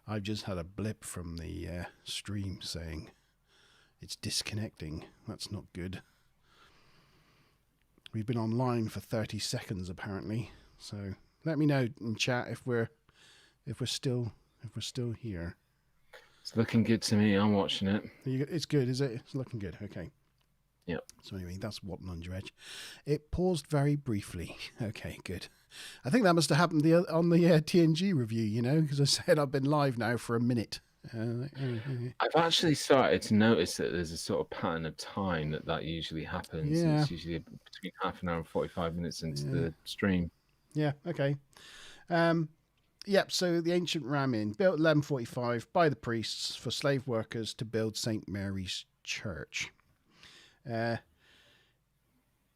I've just had a blip from the stream saying it's disconnecting. That's not good. We've been online for 30 seconds apparently. So let me know in chat if we're still here. It's looking good to me. I'm watching it. It's good, is it? It's looking good. Okay. Yep. So anyway, that's Watton-under-Edge. It paused very briefly. Okay, good. I think that must have happened on the TNG review, because I said I've been live now for a minute. I've actually started to notice that there's a sort of pattern of time that usually happens. Yeah. It's usually between half an hour and 45 minutes into the stream. Yeah, okay. Yep, so the ancient Ram Inn, built 1145 by the priests for slave workers to build St. Mary's Church.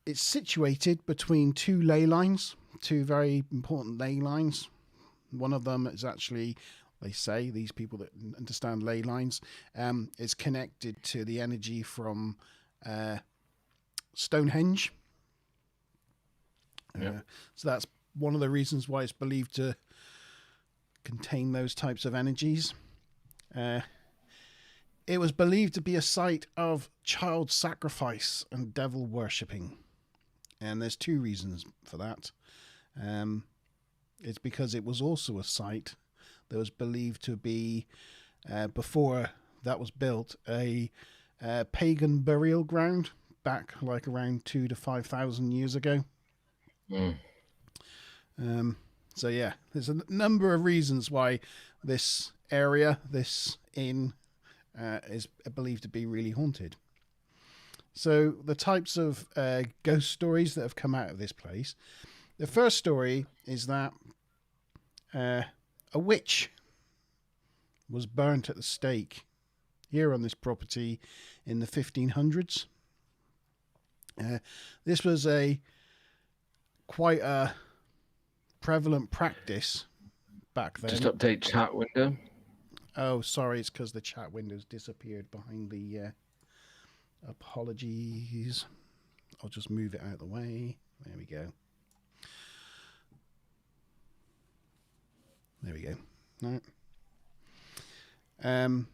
It's situated between two ley lines, two very important ley lines. One of them is actually, they say, these people that understand ley lines, is connected to the energy from Stonehenge. So that's one of the reasons why it's believed to contain those types of energies. It was believed to be a site of child sacrifice and devil worshipping. And there's two reasons for that. It's because it was also a site that was believed to be, before that was built, a pagan burial ground back like around 2,000 to 5,000 years ago. So yeah, there's a number of reasons why this area, this inn, is believed to be really haunted. So the types of ghost stories that have come out of this place. The first story is that a witch was burnt at the stake here on this property in the 1500s. This was quite a prevalent practice back then. Just update chat window. Oh, sorry, it's because the chat window's disappeared behind the apologies. I'll just move it out of the way. There we go. There we go. All right.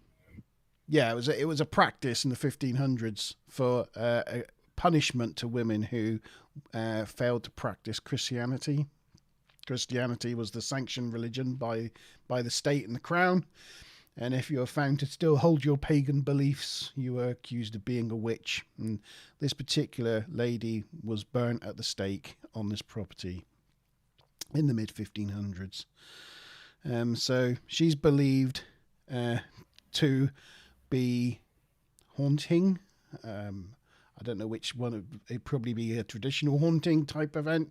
Yeah, it was a practice in the 1500s for a punishment to women who failed to practice Christianity. Christianity was the sanctioned religion by the state and the crown, and if you were found to still hold your pagan beliefs, you were accused of being a witch. And this particular lady was burnt at the stake on this property in the mid-1500s. So she's believed to be haunting. I don't know which one. It'd probably be a traditional haunting type event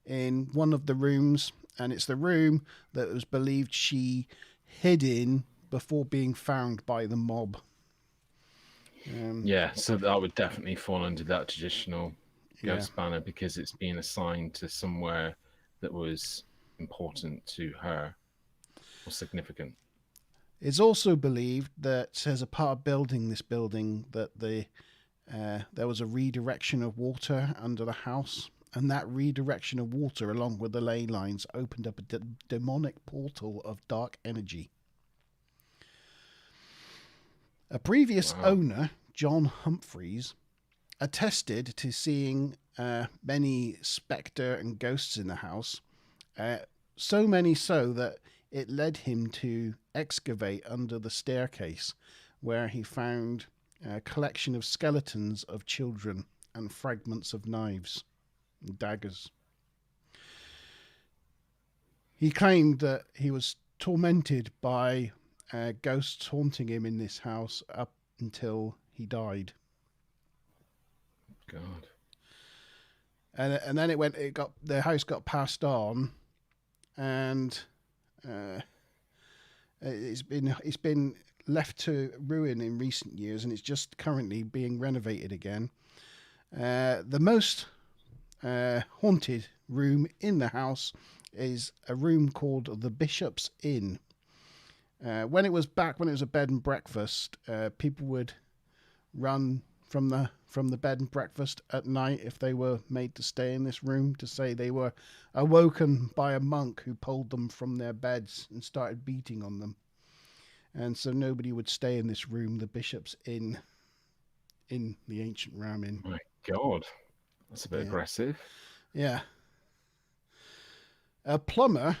in one of the rooms and it's the room that was believed she hid in before being found by the mob. Yeah, so that would definitely fall under that traditional ghost Yeah. banner because it's been assigned to somewhere that was important to her or significant. It's also believed that as a part of building this building, that there was a redirection of water under the house, and that redirection of water, along with the ley lines, opened up a demonic portal of dark energy. A previous owner, John Humphreys, attested to seeing many spectre and ghosts in the house, so many so that it led him to excavate under the staircase, where he found a collection of skeletons of children and fragments of knives and daggers. He claimed that he was tormented by ghosts haunting him in this house up until he died. God. And then the house got passed on, and it's been left to ruin in recent years, and it's just currently being renovated again. The most haunted room in the house is a room called the Bishop's Inn. When it was a bed and breakfast, people would run from the bed and breakfast at night if they were made to stay in this room, to say they were awoken by a monk who pulled them from their beds and started beating on them. And so nobody would stay in this room, the Bishop's Inn, in the ancient Ram Inn. My God. That's a bit aggressive. Yeah. A plumber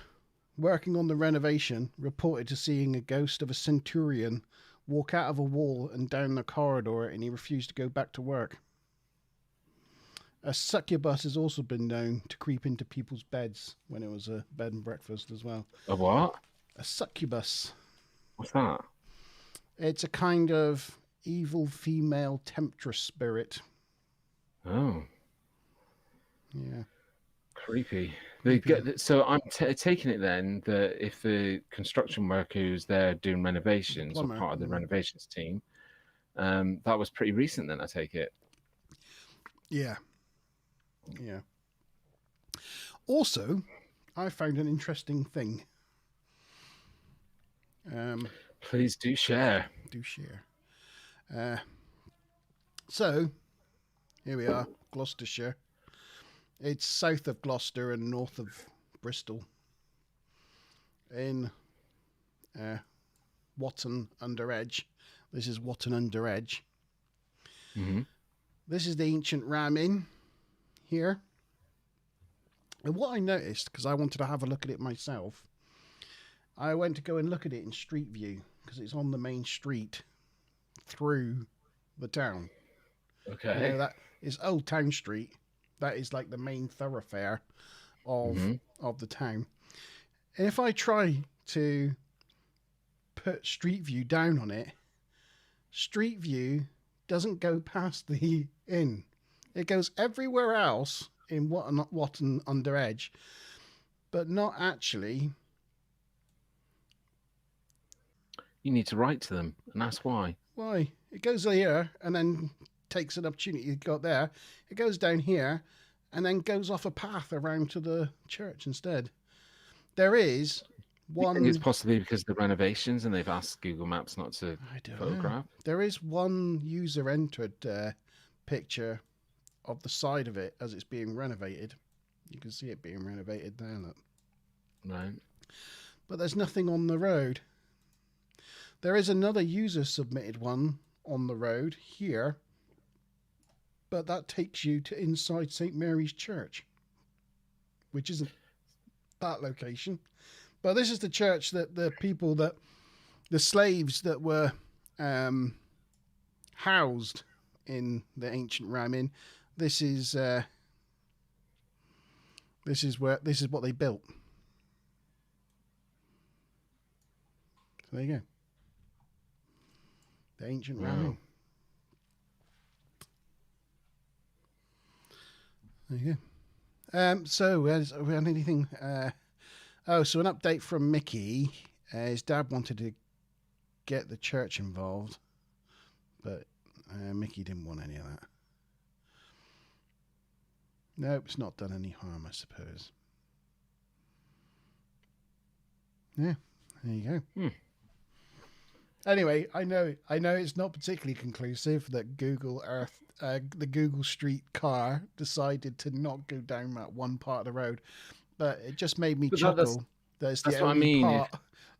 working on the renovation reported to seeing a ghost of a centurion walk out of a wall and down the corridor, and he refused to go back to work. A succubus has also been known to creep into people's beds when it was a bed and breakfast as well. A what? A succubus. What's that? It's a kind of evil female temptress spirit. Oh. Yeah. Creepy. So I'm taking it then that if the construction worker who's there doing renovations or part of the renovations team, that was pretty recent then, I take it. Yeah. Yeah. Also, I found an interesting thing. Please do share. So, here we are, Gloucestershire. It's south of Gloucester and north of Bristol. In Watton under Edge. This is Watton under Edge. Mm-hmm. This is the ancient Ram Inn here. And what I noticed, because I wanted to have a look at it myself, I went to go and look at it in Street View, because it's on the main street through the town. Okay. You know, that is Old Town Street. That is like the main thoroughfare of the town. And if I try to put Street View down on it, Street View doesn't go past the inn. It goes everywhere else in Watton under Edge, but not actually. You need to write to them and ask why. Why? It goes here and then takes an opportunity you got there. It goes down here and then goes off a path around to the church instead. There is one. I think it's possibly because of the renovations and they've asked Google Maps not to photograph. There is one user entered picture of the side of it as it's being renovated. You can see it being renovated there. Look. Right. But there's nothing on the road. There is another user submitted one on the road here, but that takes you to inside St. Mary's Church, which isn't that location. But this is the church that the slaves that were housed in the ancient Ram Inn. This is what they built. So there you go. The ancient Ram Inn. There you go. So, we had anything Oh, so an update from Mickey. His dad wanted to get the church involved, but Mickey didn't want any of that. Nope, it's not done any harm, I suppose. Yeah, there you go. Anyway, I know it's not particularly conclusive that Google Earth, the Google Street car decided to not go down that one part of the road, but it just made me chuckle. That's the only part.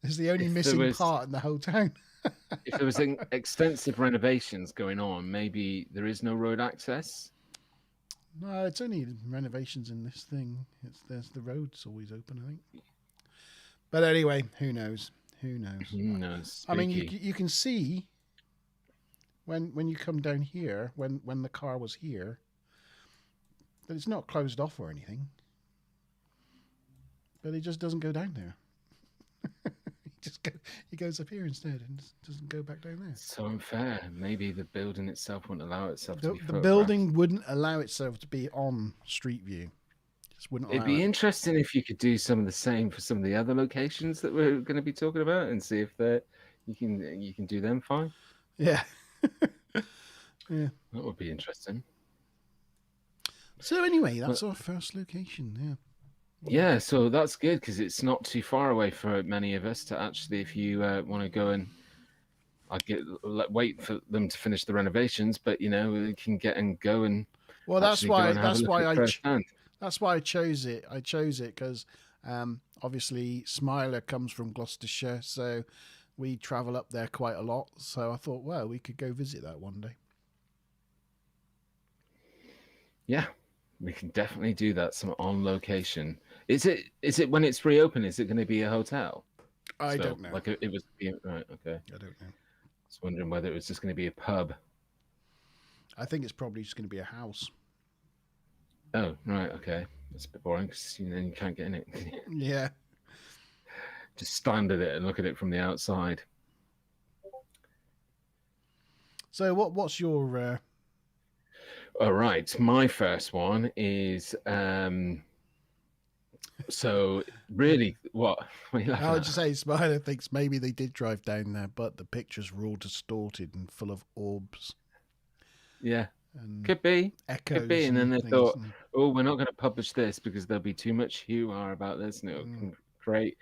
It's the only missing part in the whole town. If there was extensive renovations going on, maybe there is no road access. No, it's only renovations in this thing. There's the road's always open, I think. But anyway, who knows? Who knows? Who knows? I mean, you can see when you come down here, when the car was here, that it's not closed off or anything. But it just doesn't go down there. He goes up here instead and doesn't go back down there. So unfair. Maybe the building itself wouldn't allow itself to be The building wouldn't allow itself to be on Street View. Just wouldn't. It'd be interesting if you could do some of the same for some of the other locations that we're going to be talking about, and see if you can do them fine. Yeah. Yeah. That would be interesting. So anyway, that's our first location. Yeah. Yeah, so that's good because it's not too far away for many of us to actually, if you want to go and wait for them to finish the renovations, but we can get and go and. Well, that's why I chose it. I chose it because obviously Smiler comes from Gloucestershire, so we travel up there quite a lot. So I thought, well, we could go visit that one day. Yeah, we can definitely do that. Some on location. Is it when it's reopened? Is it going to be a hotel? I don't know. Like it was right. Okay. I don't know. I was wondering whether it was just going to be a pub. I think it's probably just going to be a house. Oh, right. Okay. That's a bit boring because then you can't get in it. Yeah. Just stand at it and look at it from the outside. So what's your... All right. My first one is... So really, what? I would just say Smiler thinks maybe they did drive down there, but the pictures were all distorted and full of orbs. Yeah, could be. Echoes. Could be. And then they thought, oh, we're not going to publish this because there'll be too much hoo-ha about this and it'll create,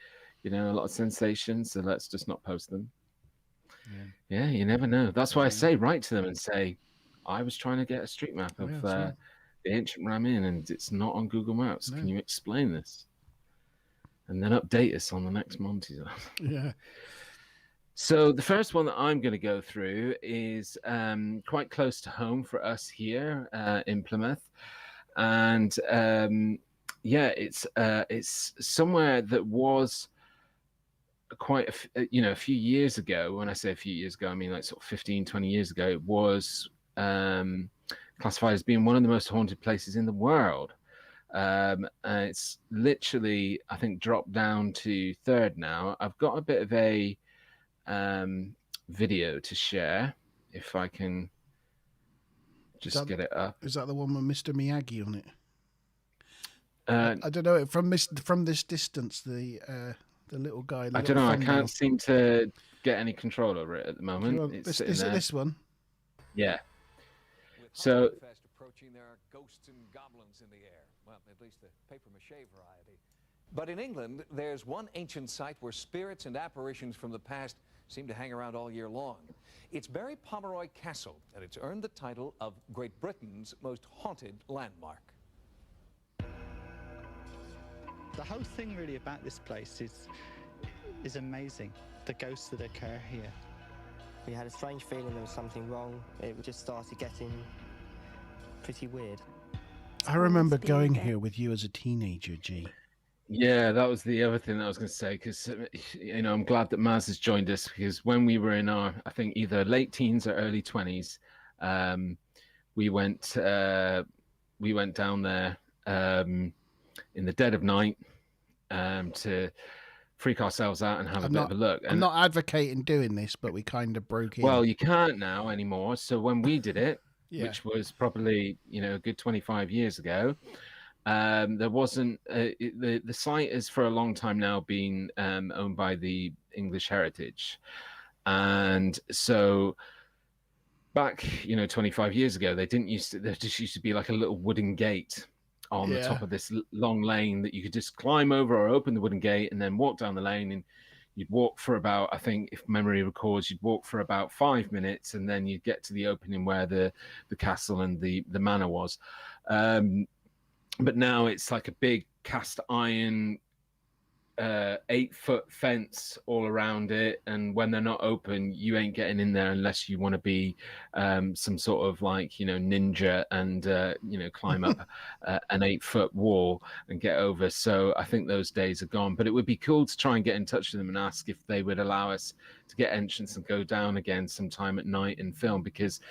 a lot of sensation. So let's just not post them. Yeah, you never know. That's why I say write to them and say, I was trying to get a street map of the ancient Ram Inn and it's not on Google Maps. No. Can you explain this? And then update us on the next Monte. Yeah. So the first one that I'm going to go through is quite close to home for us here in Plymouth, and it's somewhere that was quite a few years ago. When I say a few years ago, I mean like sort of 15, 20 years ago. It was classified as being one of the most haunted places in the world. It's literally, I think, dropped down to third now. I've got a bit of a video to share if I can just get it up. Is that the one with Mr. Miyagi on it? I don't know. From this distance, the little guy. I don't know. I can't seem to get any control over it at the moment. Is it this one? Yeah. So. Approaching, there are ghosts and goblins in the air. Well, at least the papier-mâché variety. But in England, there's one ancient site where spirits and apparitions from the past seem to hang around all year long. It's Berry Pomeroy Castle, and it's earned the title of Great Britain's most haunted landmark. The whole thing really about this place is amazing. The ghosts that occur here. We had a strange feeling there was something wrong. It just started getting pretty weird. I remember going here with you as a teenager, G. Yeah, that was the other thing that I was going to say, because I'm glad that Maz has joined us, because when we were in our, I think, either late teens or early 20s, we went down there in the dead of night to freak ourselves out and have a bit of a look. I'm not advocating doing this, but we kind of broke in. Well, you can't now anymore. So when we did it, which was probably a good 25 years ago, There wasn't the site is for a long time now been owned by the English Heritage, and so back 25 years ago there just used to be like a little wooden gate on the top of this long lane that you could just climb over or open the wooden gate and then walk down the lane, and you'd walk for about, I think if memory records, you'd walk for about 5 minutes and then you'd get to the opening where the castle and the manor was. But now it's like a big cast iron 8-foot fence all around it, and when they're not open you ain't getting in there unless you want to be some sort of like ninja and climb up an 8-foot wall and get over. So I think those days are gone, but it would be cool to try and get in touch with them and ask if they would allow us to get entrance and go down again sometime at night and film, because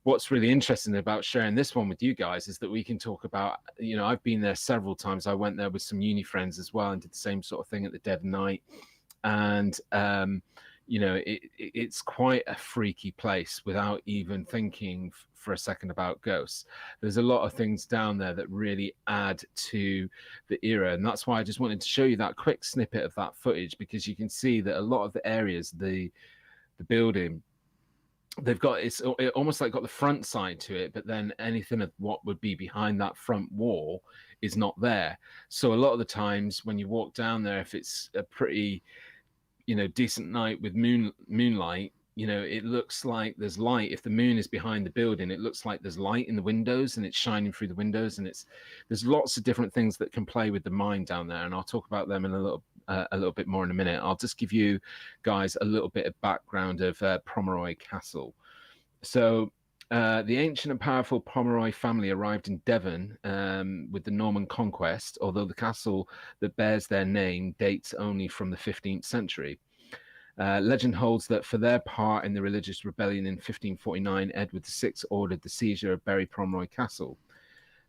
what's really interesting about sharing this one with you guys is that we can talk about, I've been there several times. I went there with some uni friends as well and did the same sort of thing at the dead of night. And, it's quite a freaky place without even thinking for a second about ghosts. There's a lot of things down there that really add to the era. And that's why I just wanted to show you that quick snippet of that footage, because you can see that a lot of the areas, the building, they've got it almost like got the front side to it, but then anything of what would be behind that front wall is not there. So a lot of the times when you walk down there, if it's a pretty decent night with moonlight, it looks like there's light. If the moon is behind the building, it looks like there's light in the windows and it's shining through the windows, and there's lots of different things that can play with the mind down there, and I'll talk about them in a little bit more in a minute. I'll just give you guys a little bit of background of Promeroy Castle. So the ancient and powerful Pomeroy family arrived in Devon with the Norman conquest, although the castle that bears their name dates only from the 15th century. Legend holds that for their part in the religious rebellion in 1549, Edward VI ordered the seizure of Berry Pomeroy Castle.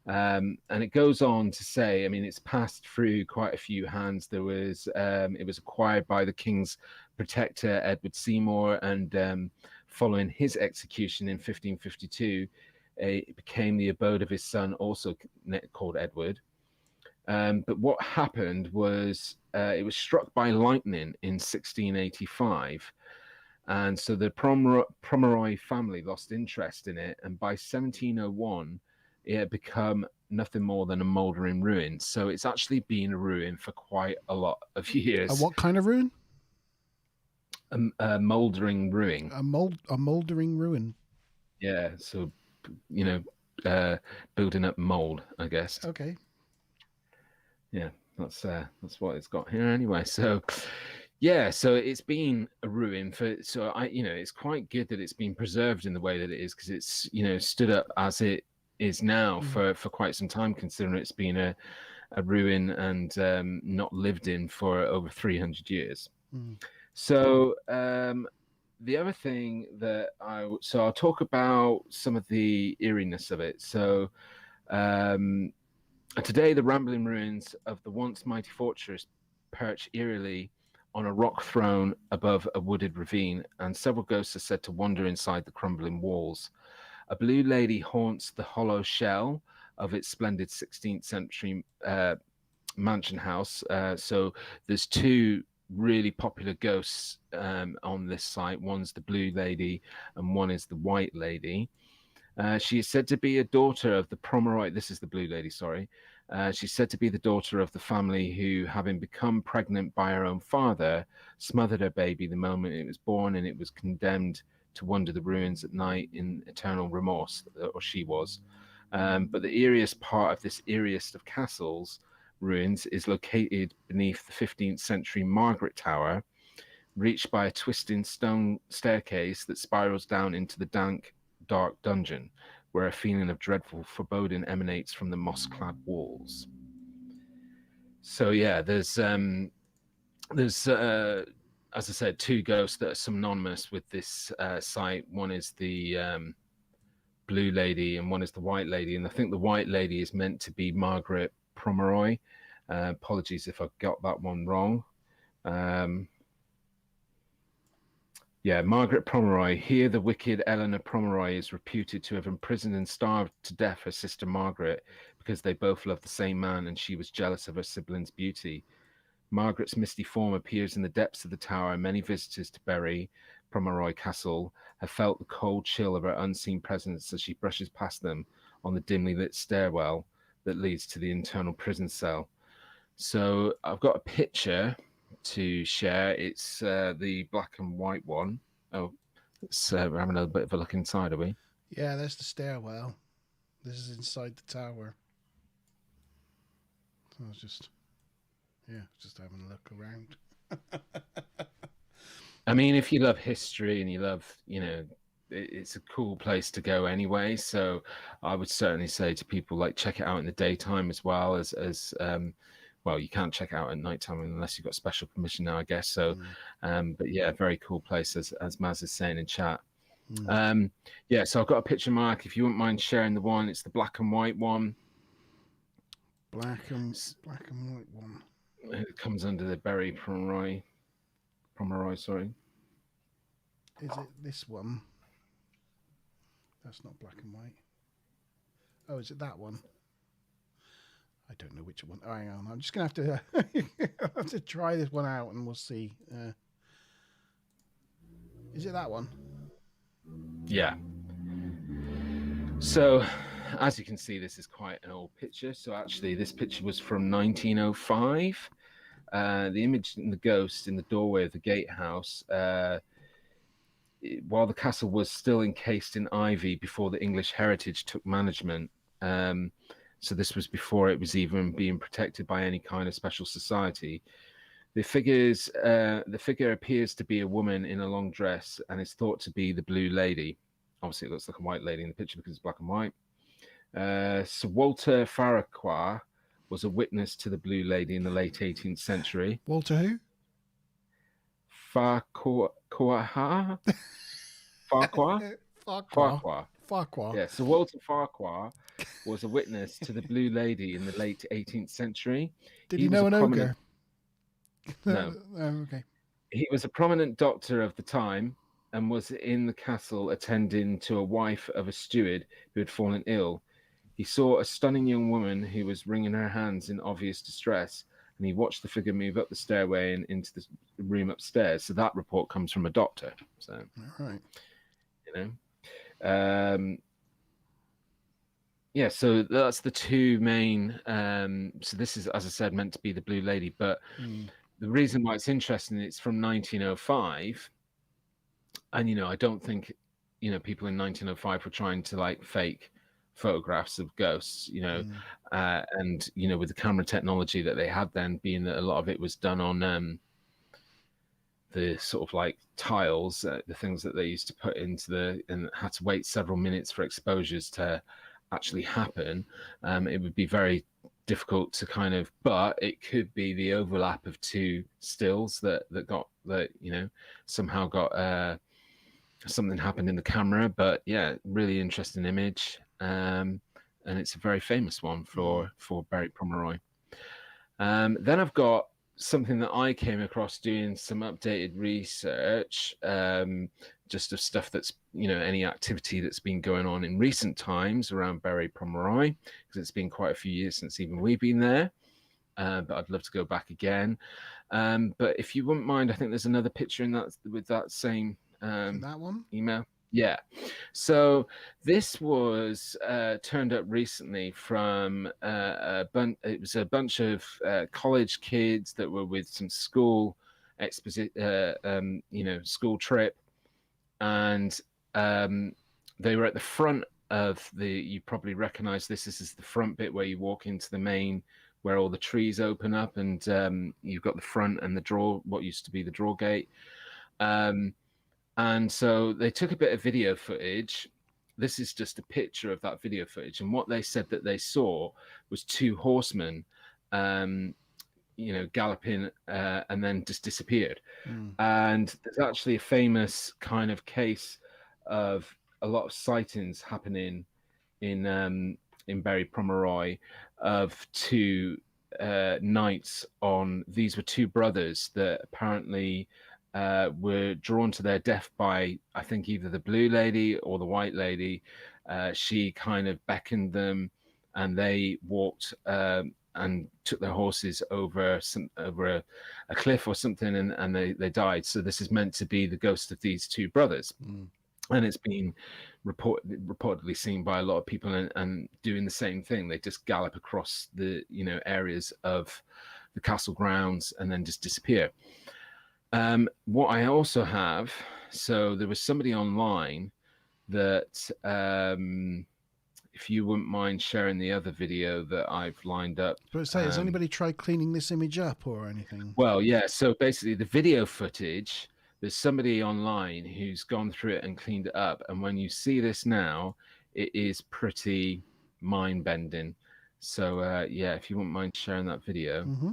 And it goes on to say, I mean, it's passed through quite a few hands. It was acquired by the king's protector, Edward Seymour, and following his execution in 1552, it became the abode of his son, also called Edward. But what happened was it was struck by lightning in 1685. And so the Promeroy family lost interest in it. And by 1701, it had become nothing more than a mouldering ruin. So it's actually been a ruin for quite a lot of years. A what kind of ruin? A mouldering ruin. A mouldering ruin. Yeah. So, building up mold, I guess. Okay. Yeah, that's what it's got here anyway. So, yeah, so it's been a ruin it's quite good that it's been preserved in the way that it is, because it's stood up as it is now for quite some time, considering it's been a ruin and not lived in for over 300 years. So the other thing that I'll talk about some of the eeriness of it. So today, the rambling ruins of the once mighty fortress perch eerily on a rock throne above a wooded ravine, and several ghosts are said to wander inside the crumbling walls. A blue lady haunts the hollow shell of its splendid 16th century mansion house. So there's two really popular ghosts on this site. One's the blue lady and one is the white lady. She is said to be a daughter of the Promeroy. This is the blue lady, sorry. She's said to be the daughter of the family who, having become pregnant by her own father, smothered her baby the moment it was born, and it was condemned to wander the ruins at night in eternal remorse, or she was. But the eeriest part of this eeriest of castles ruins is located beneath the 15th century Margaret Tower, reached by a twisting stone staircase that spirals down into the dank, dark dungeon, where a feeling of dreadful foreboding emanates from the moss-clad walls. So yeah, there's as I said, two ghosts that are synonymous with this site. One is the blue lady and one is the white lady, and I think the white lady is meant to be Margaret Promeroy. Apologies if I got that one wrong. Yeah, Margaret Promeroy. Here, the wicked Eleanor Promeroy is reputed to have imprisoned and starved to death her sister Margaret because they both loved the same man and she was jealous of her sibling's beauty. Margaret's misty form appears in the depths of the tower, and many visitors to Berry Pomeroy Castle have felt the cold chill of her unseen presence as she brushes past them on the dimly lit stairwell that leads to the internal prison cell. So I've got a picture to share. It's the black and white one. Oh, we're having a bit of a look inside, are we? Yeah, there's the stairwell. This is inside the tower. So I was just having a look around. I mean, if you love history and you love, it's a cool place to go anyway. So I would certainly say to people, like, check it out in the daytime as well as well, you can't check it out at nighttime unless you've got special permission now, I guess. So, but yeah, very cool place as Maz is saying in chat. Yeah, so I've got a picture, Mark. If you wouldn't mind sharing the one, it's the black and white one. Black and white one. It comes under the Berry Pomeroy, sorry. Is it this one? That's not black and white. Oh, is it that one? I don't know which one. Oh, hang on. I'm just going to have to try this one out and we'll see. Is it that one? Yeah. So, as you can see, this is quite an old picture. So actually, this picture was from 1905. The image in the ghost in the doorway of the gatehouse, while the castle was still encased in ivy before the English Heritage took management. So this was before it was even being protected by any kind of special society. The figure appears to be a woman in a long dress and is thought to be the Blue Lady. Obviously, it looks like a white lady in the picture because it's black and white. Sir Walter Farquhar was a witness to the Blue Lady in the late 18th century. Walter who? Farquhar? Farquhar? Farquhar. Yeah, so Walter Farquhar was a witness to the Blue Lady in the late 18th century. Did he know an ogre? No. Oh, okay. He was a prominent doctor of the time and was in the castle attending to a wife of a steward who had fallen ill. He saw a stunning young woman who was wringing her hands in obvious distress, and he watched the figure move up the stairway and into the room upstairs. So that report comes from a doctor. So, all right. Yeah, so that's the two main. So this is, as I said, meant to be the Blue Lady, but the reason why it's interesting, it's from 1905, and I don't think people in 1905 were trying to like fake photographs of ghosts, and with the camera technology that they had then, being that a lot of it was done on the sort of like tiles, the things that they used to put into and had to wait several minutes for exposures to actually happen. It would be very difficult to kind of, but it could be the overlap of two stills that somehow got something happened in the camera. But yeah, really interesting image, and it's a very famous one for Berry Pomeroy. Then I've got something that I came across doing some updated research, just of stuff that's any activity that's been going on in recent times around Berry Pomeroy, because it's been quite a few years since even we've been there, but I'd love to go back again. But if you wouldn't mind, I think there's another picture in that with that same that one email. Yeah, so this was turned up recently from it was a bunch of college kids that were with some school school trip, and they were at the front of you probably recognize this is the front bit where you walk into the main, where all the trees open up, and you've got the front and what used to be the draw gate. And so they took a bit of video footage. This is just a picture of that video footage. And what they said that they saw was two horsemen, galloping and then just disappeared. And there's actually a famous kind of case of a lot of sightings happening in Berry Pomeroy of two knights on. These were two brothers that apparently were drawn to their death by, I think, either the Blue Lady or the White Lady. She kind of beckoned them and they walked and took their horses over a cliff or something, and they died. So this is meant to be the ghost of these two brothers. And it's been reportedly seen by a lot of people and doing the same thing. They just gallop across the areas of the castle grounds and then just disappear. What I also have, so there was somebody online that if you wouldn't mind sharing the other video that I've lined up. But say, has anybody tried cleaning this image up or anything? Well, yeah. So basically, the video footage, there's somebody online who's gone through it and cleaned it up. And when you see this now, it is pretty mind-bending. So, yeah, if you wouldn't mind sharing that video. Mm-hmm.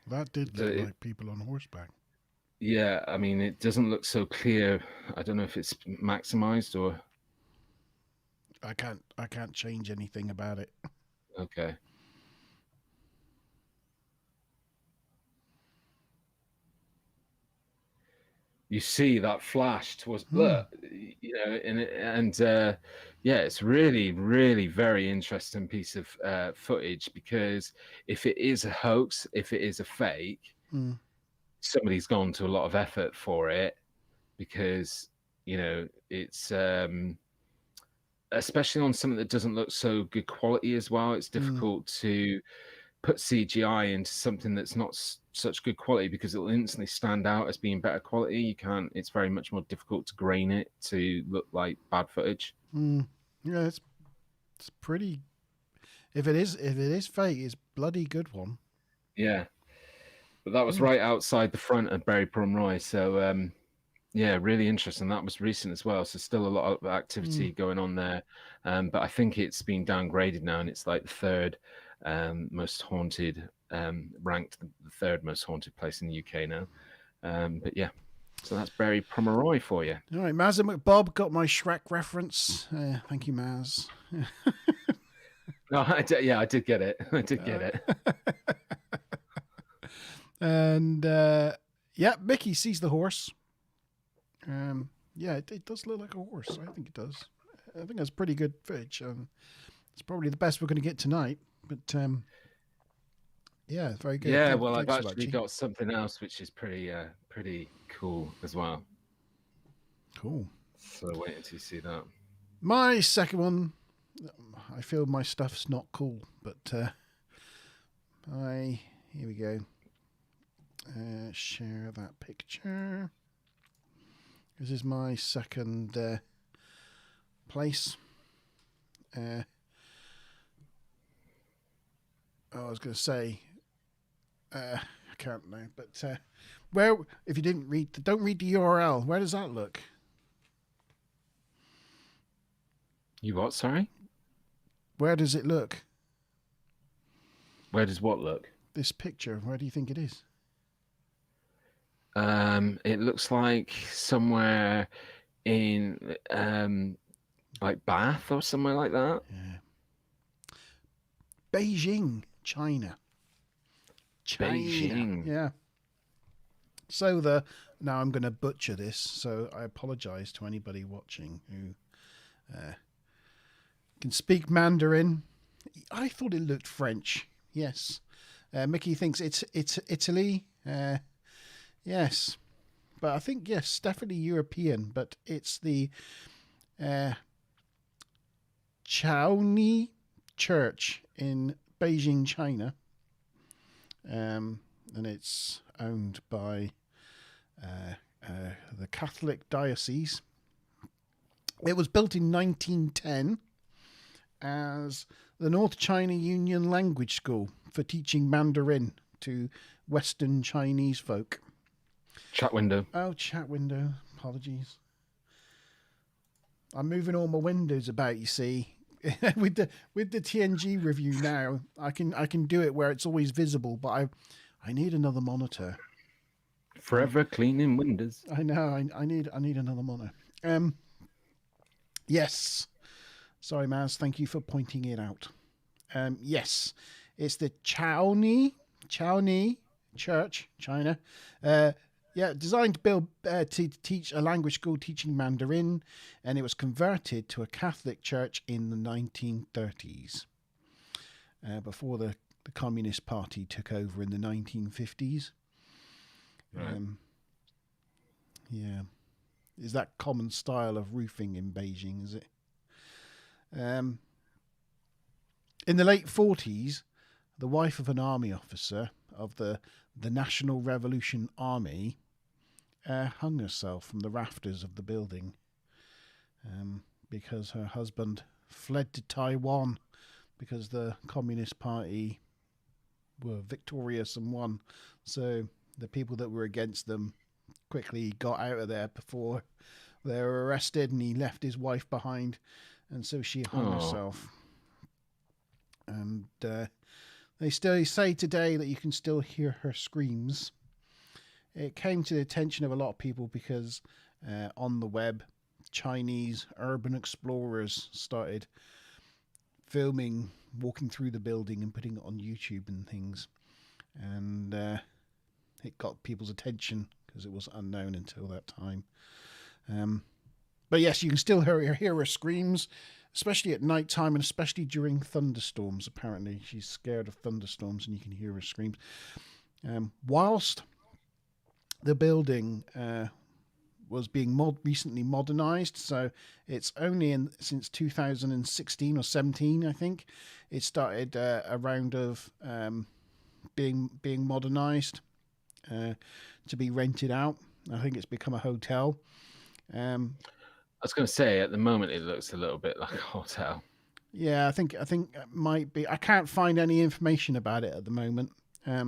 That did look like people on horseback. Yeah, I mean, it doesn't look so clear. I don't know if it's maximized or... I can't change anything about it. Okay. You see that flash towards look, yeah, it's really, really very interesting piece of footage, because if it is a hoax, if it is a fake, somebody's gone to a lot of effort for it, because it's especially on something that doesn't look so good quality as well. It's difficult to put CGI into something that's not such good quality, because it'll instantly stand out as being better quality. You can't. It's very much more difficult to grain it to look like bad footage. Yeah, it's pretty. If it is fake, it's bloody good one. Yeah, but that was right outside the front of Berry Pomeroy, so yeah, really interesting. That was recent as well, so still a lot of activity going on there. But I think it's been downgraded now, and it's like the third most haunted, ranked the third most haunted place in the UK now. But yeah, so that's Berry Pomeroy for you. All right, Maz and McBob got my Shrek reference. Thank you, Maz. No, I did get it. I did get it. And yeah, Mickey sees the horse. Yeah, it does look like a horse. I think it does. I think that's pretty good footage. It's probably the best we're going to get tonight. But yeah, very good. Yeah, well, I've actually got something else which is pretty cool as well. Cool. So wait until you see that. My second one, I feel my stuff's not cool, but here we go. Share that picture. This is my second place. I was going to say, I can't know, but where? If you didn't read, don't read the URL. Where does that look? You what? Sorry. Where does it look? Where does what look? This picture. Where do you think it is? It looks like somewhere in like Bath or somewhere like that. Yeah. Beijing, China. Beijing. Yeah. So now I'm going to butcher this, so I apologize to anybody watching who can speak Mandarin. I thought it looked French. Yes. Mickey thinks it's Italy. Yes. But I think, yes, definitely European, but it's the Chaoni Church in Beijing, China. And it's owned by the Catholic Diocese. It was built in 1910 as the North China Union Language School for teaching Mandarin to Western Chinese folk. Chat window. Oh, chat window. Apologies. I'm moving all my windows about, you see. with the TNG review now, I can do it where it's always visible, but I need another monitor. Forever cleaning windows. I know. I need another monitor. Yes. Sorry, Maz. Thank you for pointing it out. Yes, it's the Chaoni Chaoni Church, China. Designed to build to teach a language school teaching Mandarin, and it was converted to a Catholic church in the 1930s. Before the Communist Party took over in the 1950s. Right. Is that common style of roofing in Beijing, is it? In the late 40s, the wife of an army officer of the National Revolution Army hung herself from the rafters of the building because her husband fled to Taiwan because the Communist Party were victorious and won. So the people that were against them quickly got out of there before they were arrested, and he left his wife behind, and so she hung herself. And they still say today that you can still hear her screams. It came to the attention of a lot of people because on the web, Chinese urban explorers started filming, walking through the building and putting it on YouTube and things. And it got people's attention because it was unknown until that time. But yes, you can still hear her screams, especially at night time and especially during thunderstorms. Apparently, she's scared of thunderstorms and you can hear her screams. Whilst the building was being recently modernized, so it's only since 2016 or 17, I think, it started a round of being modernized to be rented out. I think it's become a hotel. I was going to say, at the moment, it looks a little bit like a hotel. Yeah, I think it might be. I can't find any information about it at the moment. I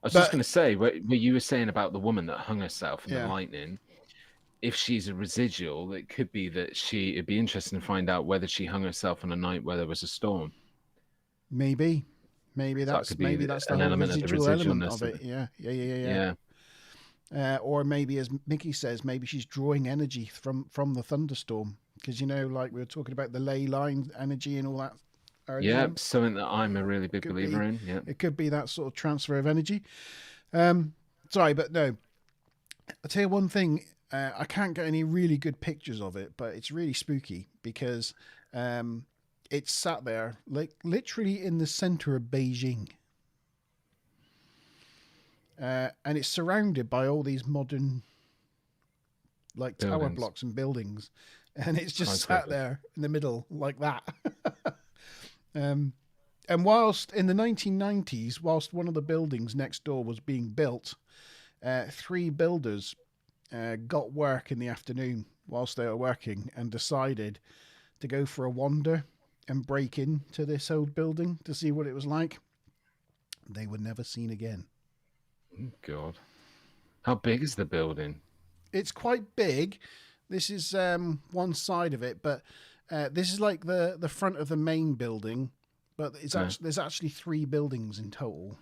was just going to say, what you were saying about the woman that hung herself in the lightning, if she's a residual, it could be that it'd be interesting to find out whether she hung herself on a night where there was a storm. Maybe that's the whole residual element of it. Yeah. Or maybe, as Mickey says, maybe she's drawing energy from the thunderstorm, because like we were talking about the ley line energy and all that. Yeah, something that I'm a really big believer in. Yeah, it could be that sort of transfer of energy. Sorry, but no. I'll tell you one thing. I can't get any really good pictures of it, but it's really spooky because it's sat there like literally in the center of Beijing. And it's surrounded by all these modern like tower blocks and buildings, and it's just sat there in the middle like that. And whilst in the 1990s, whilst one of the buildings next door was being built, 3 builders got work in the afternoon whilst they were working and decided to go for a wander and break into this old building to see what it was like. They were never seen again. God. How big is the building? It's quite big. This is one side of it, but this is like the front of the main building, but there's actually 3 buildings in total.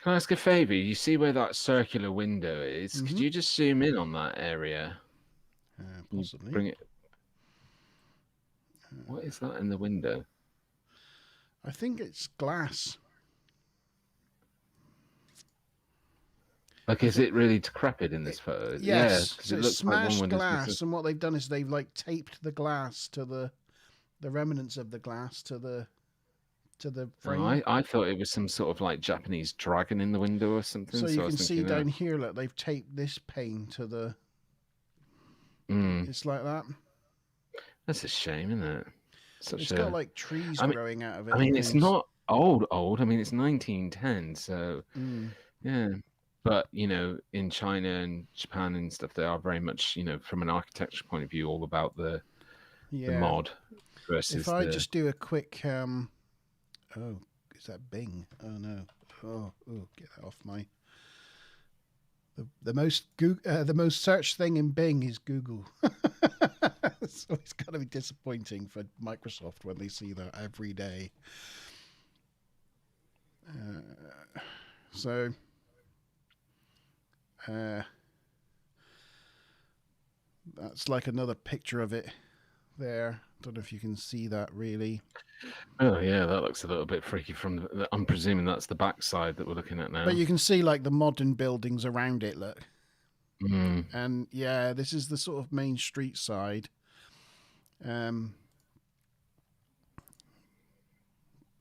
Can I ask a favour? You see where that circular window is? Mm-hmm. Could you just zoom in on that area? Possibly. Bring it. What is that in the window? I think it's glass. Like, is it really decrepit in this photo? Yes. Yeah, so it looks smashed like glass, and what they've done is they've like taped the glass to the remnants of the glass to the frame. Oh, I thought it was some sort of like Japanese dragon in the window or something. So you can see down here, look, they've taped this pane to the. It's like that. That's a shame, isn't it? It's got like trees growing out of it. I mean, it's not old. I mean, it's 1910, so yeah. But, in China and Japan and stuff, they are very much, from an architecture point of view, all about the mod versus. If I just do a quick, is that Bing? Oh no! Oh, get that off my. The most searched thing in Bing is Google. So it's got to be disappointing for Microsoft when they see that every day. That's like another picture of it there. Don't know if you can see that really. Oh yeah, that looks a little bit freaky from I'm presuming that's the backside that we're looking at now. But you can see like the modern buildings around it. Look, Mm. and yeah, this is the sort of main street side.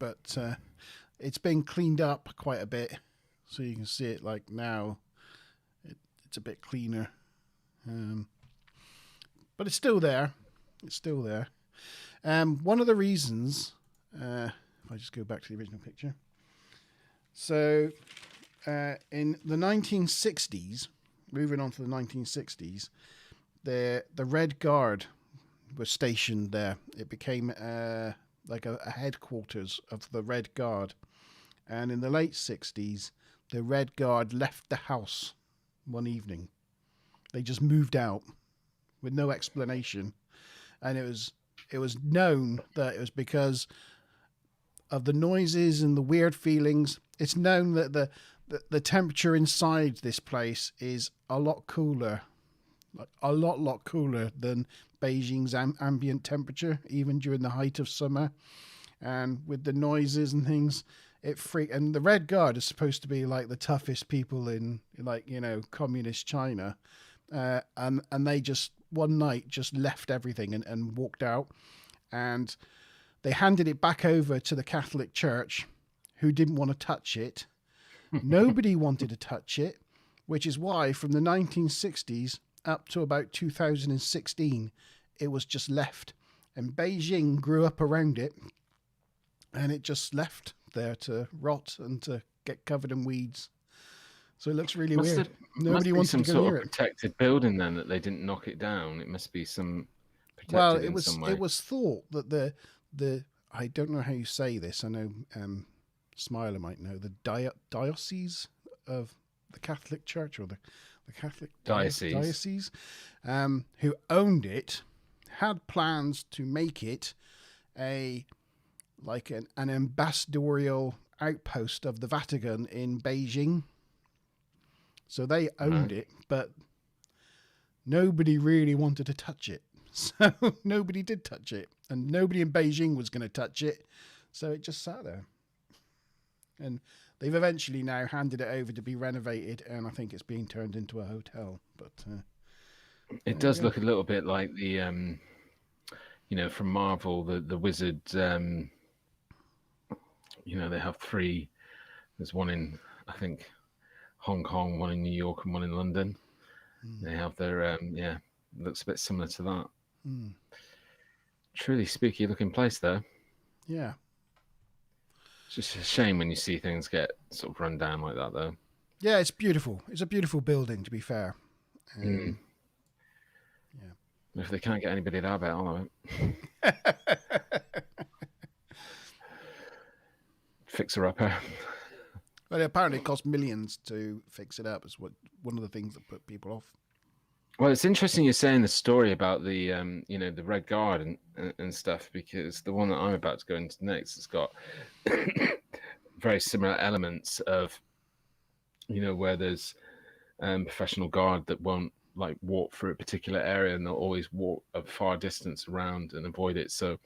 But it's been cleaned up quite a bit, so you can see it like now. It's a bit cleaner, but it's still there. It's still there. One of the reasons, if I just go back to the original picture. So, in the 1960s, moving on to the 1960s, the Red Guard was stationed there. It became like a headquarters of the Red Guard. And in the late 60s, the Red Guard left the house one evening. They just moved out with no explanation. And it was known that it was because of the noises and the weird feelings. It's known that the temperature inside this place is a lot cooler, like a lot cooler than Beijing's ambient temperature, even during the height of summer. And with the noises and things, and the Red Guard is supposed to be like the toughest people in, like, you know, communist China. And they just one night just left everything and walked out, and they handed it back over to the Catholic Church, who didn't want to touch it. Nobody wanted to touch it, which is why from the 1960s up to about 2016, it was just left. And Beijing grew up around it, and it just left there to rot and to get covered in weeds. So it looks really weird. Nobody wants to go some near sort of it. protected building then that they didn't knock it down. It must be some protected Well, in some way. it was thought that the I don't know how you say this. I know Smiler might know, the diocese of the Catholic Church, or the Catholic diocese, who owned it, had plans to make it an ambassadorial outpost of the Vatican in Beijing. So they owned it, but nobody really wanted to touch it. So nobody did touch it, and nobody in Beijing was going to touch it. So it just sat there. And they've eventually now handed it over to be renovated, and I think it's being turned into a hotel. But it does look a little bit like the, you know, from Marvel, the wizard. You know, they have three. There's one in, I think, Hong Kong, one in New York, and one in London. They have their looks a bit similar to that. Truly spooky looking place there. Yeah. It's just a shame when you see things get sort of run down like that, though. Yeah, it's beautiful. It's a beautiful building, to be fair. Yeah. If they can't get anybody to have it, I'll have it. Fixer upper. Well, apparently it cost millions to fix it up. Is one of the things that put people off. Well, it's interesting you're saying the story about the, you know, the Red Guard and stuff, because the one that I'm about to go into next has got very similar elements of, you know, where there's professional guard that won't like walk through a particular area, and they'll always walk a far distance around and avoid it. So,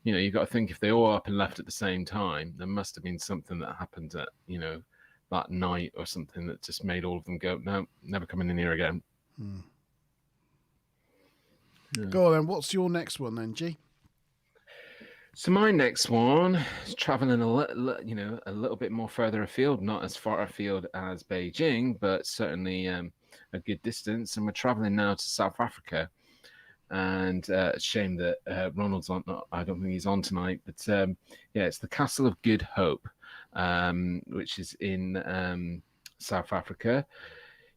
you know, you got to think, if they all up and left at the same time, there must have been something that happened at, you know, that night or something that just made all of them go, no, never coming in here again. Yeah. Go on then. What's your next one then, G? So my next one is traveling a little bit more further afield, not as far afield as Beijing, but certainly a good distance. And we're traveling now to South Africa. And it's a shame that Ronald's on. I don't think he's on tonight. But yeah, it's the Castle of Good Hope, which is in South Africa.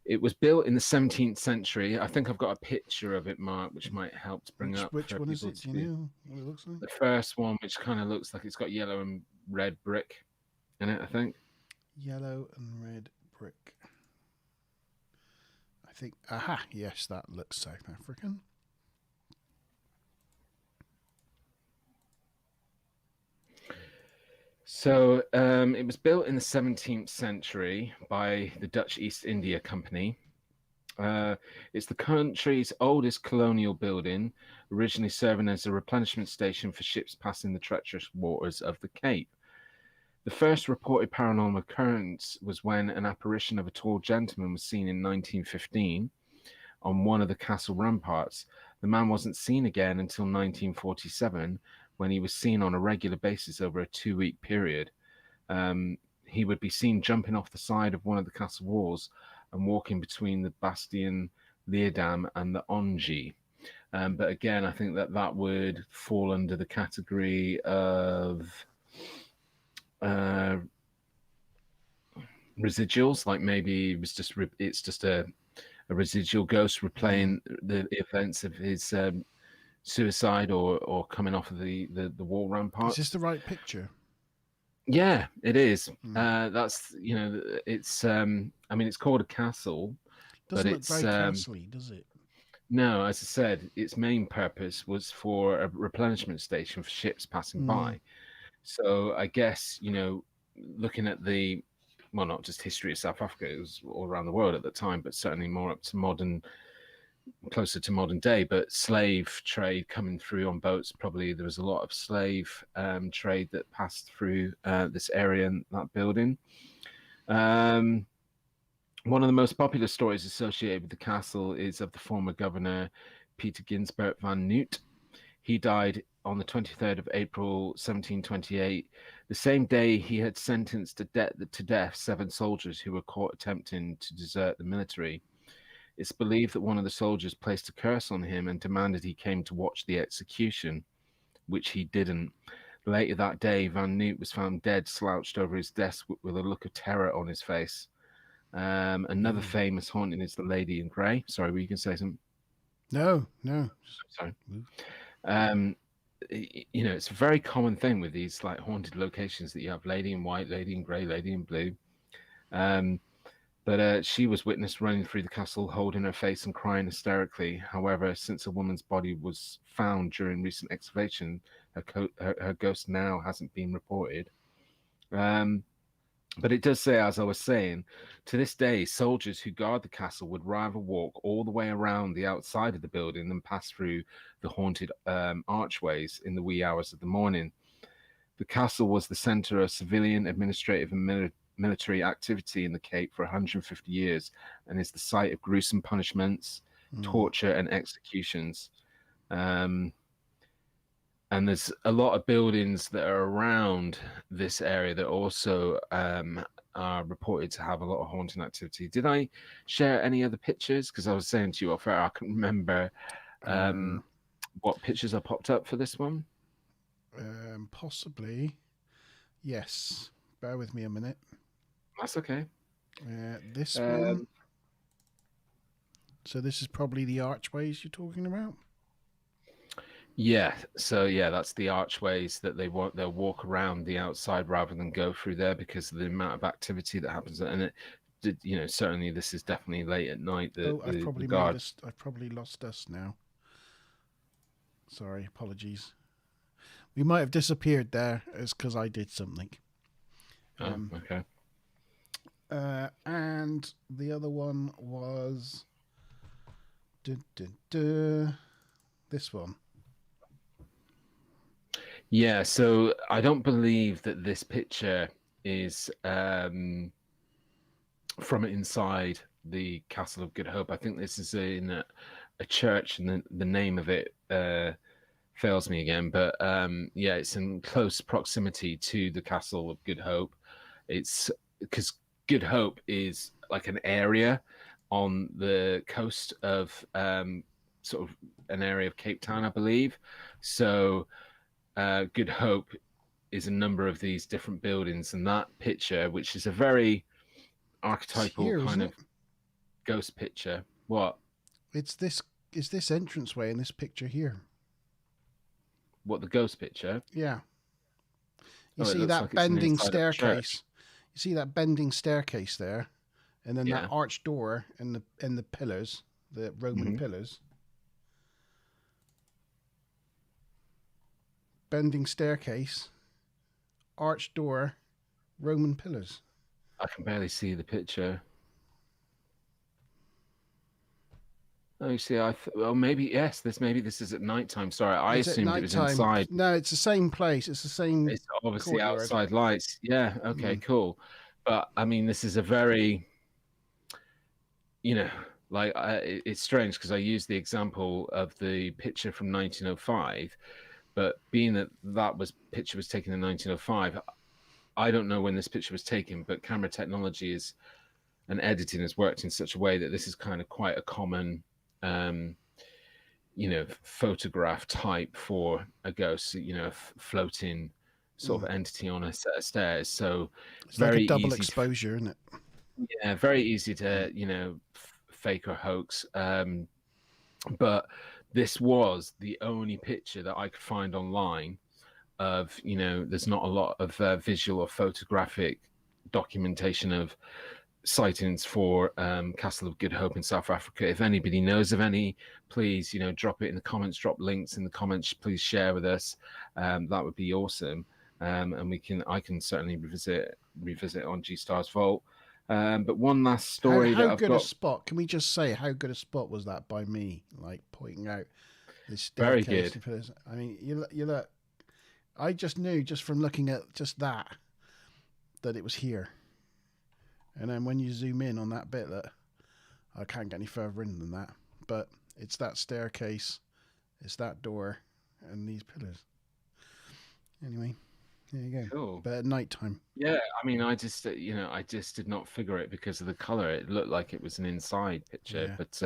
It was built in the 17th century. I think I've got a picture of it, Mark, which might help to bring up. Which one is it? Do you know what it looks like? The first one, which kind of looks like it's got yellow and red brick in it, I think. Yellow and red brick. I think, yes, that looks South African. So it was built in the 17th century by the Dutch East India Company. It's the country's oldest colonial building, originally serving as a replenishment station for ships passing the treacherous waters of the Cape. The first reported paranormal occurrence was when an apparition of a tall gentleman was seen in 1915 on one of the castle ramparts. The man wasn't seen again until 1947, when he was seen on a regular basis over a 2-week period. He would be seen jumping off the side of one of the castle walls and walking between the Bastion Leerdam and the Ongi. But again, I think that would fall under the category of residuals, like maybe it's just a residual ghost replaying the events of his suicide or coming off of the wall rampart. Is this the right picture? Yeah, it is. That's it's I mean, it's called a castle, Doesn't but look it's very castle-y, does it? no, as I said, its main purpose was for a replenishment station for ships passing by. So I guess, looking at well, not just history of South Africa, it was all around the world at the time, but certainly more up to closer to modern day. But slave trade coming through on boats, probably there was a lot of slave trade that passed through this area and that building. One of the most popular stories associated with the castle is of the former governor, Peter Ginsberg van Noot. He died on the 23rd of April, 1728, the same day he had sentenced to death 7 soldiers who were caught attempting to desert the military. It's believed that one of the soldiers placed a curse on him and demanded he came to watch the execution, which he didn't. Later that day, Van Noot was found dead, slouched over his desk with a look of terror on his face. Another famous haunting is the Lady in Grey. Sorry, were you going to say something? No. Sorry. It's a very common thing with these like haunted locations that you have Lady in White, Lady in Grey, Lady in Blue. But she was witnessed running through the castle, holding her face and crying hysterically. However, since a woman's body was found during recent excavation, her ghost now hasn't been reported. But it does say, as I was saying, to this day, soldiers who guard the castle would rather walk all the way around the outside of the building than pass through the haunted archways in the wee hours of the morning. The castle was the centre of civilian, administrative, and military activity in the Cape for 150 years and is the site of gruesome punishments, torture, and executions. And there's a lot of buildings that are around this area that also are reported to have a lot of haunting activity. Did I share any other pictures? Because I was saying to you off air, I can remember what pictures I popped up for this one. Possibly. Yes. Bear with me a minute. That's okay. This one. So this is probably the archways you're talking about? Yeah, so yeah, that's the archways that they'll walk around the outside rather than go through there because of the amount of activity that happens. And it did, certainly this is definitely late at night. I've probably lost us now. Sorry, apologies. We might have disappeared there. It's because I did something. Okay. And the other one was this one. Yeah, so I don't believe that this picture is from inside the Castle of Good Hope. I think this is in a church, and the name of it fails me again. But yeah, it's in close proximity to the Castle of Good Hope. It's because Good Hope is like an area on the coast of sort of an area of Cape Town, I believe. So Good Hope is a number of these different buildings, and that picture, which is a very archetypal kind of ghost picture. What? It's this entranceway in this picture here. What, the ghost picture? Yeah. You see that bending staircase. You see that bending staircase there, and then that arched door and the pillars, the Roman pillars. Bending staircase, arched door, Roman pillars. I can barely see the picture. Oh, you see, well, maybe yes. Maybe this is at night time. Sorry, I It's at assumed it night was time. inside. No, it's the same place. It's the same It's obviously courtyard. outside lights. Yeah. Okay. Mm. Cool. But I mean, this is a very, like it's strange because I used the example of the picture from 1905, but being that picture was taken in 1905, I don't know when this picture was taken, but camera technology and editing has worked in such a way that this is kind of quite a common, photograph type for a ghost, floating sort of entity on a set of stairs. So It's very like a double easy exposure, isn't it? yeah, very easy to, fake or hoax. But this was the only picture that I could find online of, there's not a lot of visual or photographic documentation of sightings for Castle of Good Hope in South Africa. If anybody knows of any, please, drop it in the comments, drop links in the comments, please share with us. That would be awesome. And I can certainly revisit on G Star's Vault. But one last story how that I've good got. a spot? Can we just say how good a spot was that by me? Like pointing out this Very staircase. good. I mean, you look. I just knew just from looking at just that it was here. And then when you zoom in on that bit, that I can't get any further in than that. But it's that staircase, it's that door, and these pillars. Anyway. There you go. Cool. But at night time. Yeah, I mean, I just did not figure it because of the color. It looked like it was an inside picture, Yeah. but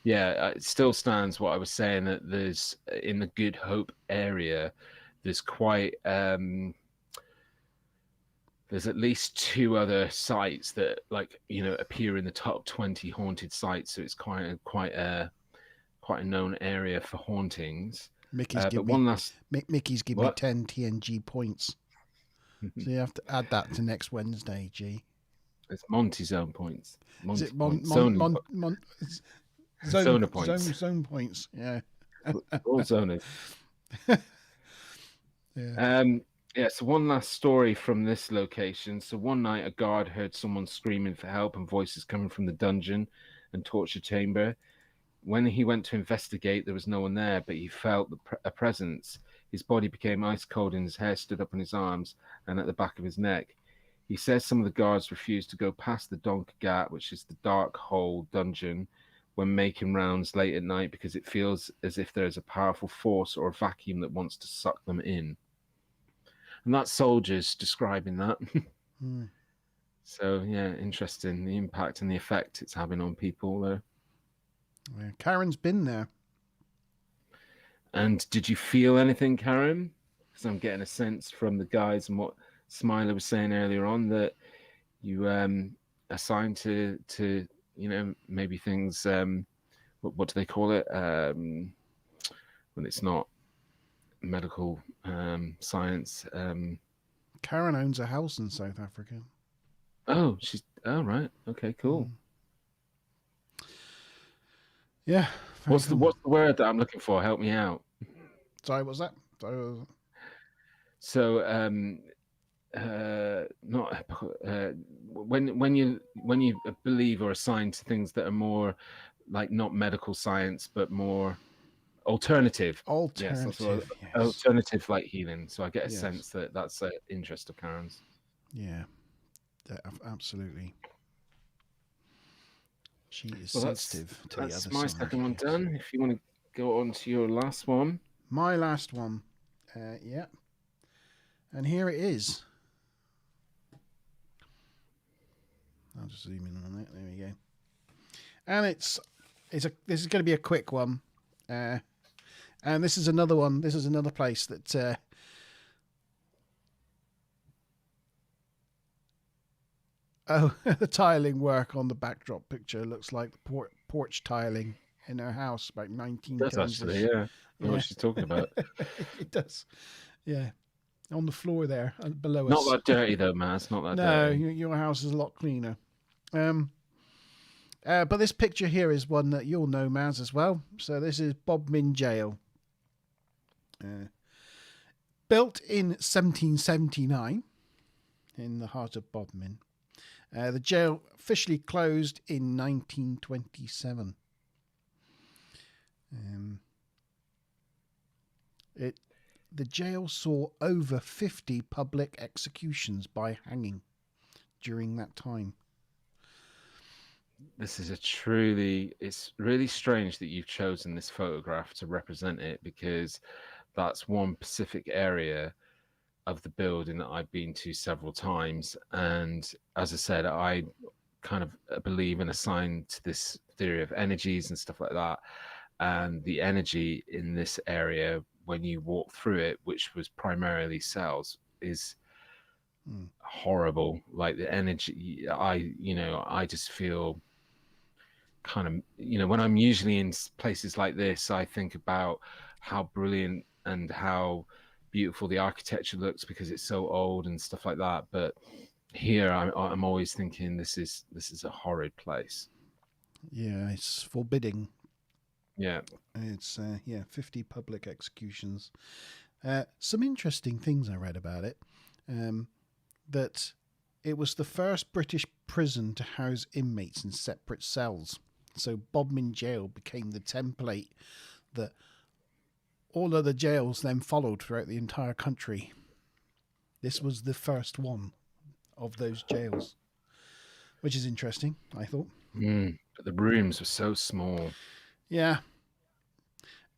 it still stands what I was saying, that there's in the Good Hope area, there's quite there's at least 2 other sites that appear in the top 20 haunted sites. So it's quite a known area for hauntings. Mickey's give me 10 TNG points. So you have to add that to next Wednesday, G. It's Monte's own points. Is it Zona points. Zone points, yeah. All zoners. Yeah. So one last story from this location. So one night a guard heard someone screaming for help and voices coming from the dungeon and torture chamber. When he went to investigate, there was no one there, but he felt a presence. His body became ice cold and his hair stood up on his arms and at the back of his neck. He says some of the guards refused to go past the Donk Gat, which is the dark hole dungeon, when making rounds late at night because it feels as if there is a powerful force or a vacuum that wants to suck them in. And that's soldiers describing that. So, yeah, interesting, the impact and the effect it's having on people there. Yeah, Karen's been there. And did you feel anything, Karen? Because I'm getting a sense from the guys and what Smiler was saying earlier on that you assigned to maybe things. What do they call it? When it's not medical science. Karen owns a house in South Africa. Oh, right. Okay, cool. Yeah. What's the word that I'm looking for? Help me out. Sorry, what's that? So, not when you believe or assign to things that are more like not medical science but more alternative. Alternative, yes. Alternative like healing. So I get a Yes. sense that that's an interest of Karen's. Yeah, absolutely. She is sensitive to the other That's my side. second one done. If you want to go on to your last one. My last one. Yeah. And here it is. I'll just zoom in on it. There we go. And this is going to be a quick one. And this is another one. This is another place that the tiling work on the backdrop picture looks like porch tiling in her house about 1910s. That's actually, yeah. I know what she's talking about. It does. Yeah. On the floor there below us. Not that dirty though, man. It's not that dirty. No, your house is a lot cleaner. But this picture here is one that you'll know, Maz, as well. So this is Bodmin Jail. Built in 1779 in the heart of Bodmin. The jail officially closed in 1927. The jail saw over 50 public executions by hanging during that time. This is it's really strange that you've chosen this photograph to represent it, because that's one specific area of the building that I've been to several times. And as I said, I kind of believe and assign to this theory of energies and stuff like that. And the energy in this area, when you walk through it, which was primarily cells, is horrible. Like the energy, I just feel kind of, when I'm usually in places like this, I think about how brilliant and how beautiful the architecture looks because it's so old and stuff like that. But here I'm always thinking this is a horrid place. Yeah, it's forbidding. Yeah. It's 50 public executions. Some interesting things I read about it. That it was the first British prison to house inmates in separate cells. So Bodmin Jail became the template that all other jails then followed throughout the entire country. This was the first one of those jails, which is interesting, I thought. But the rooms were so small. Yeah.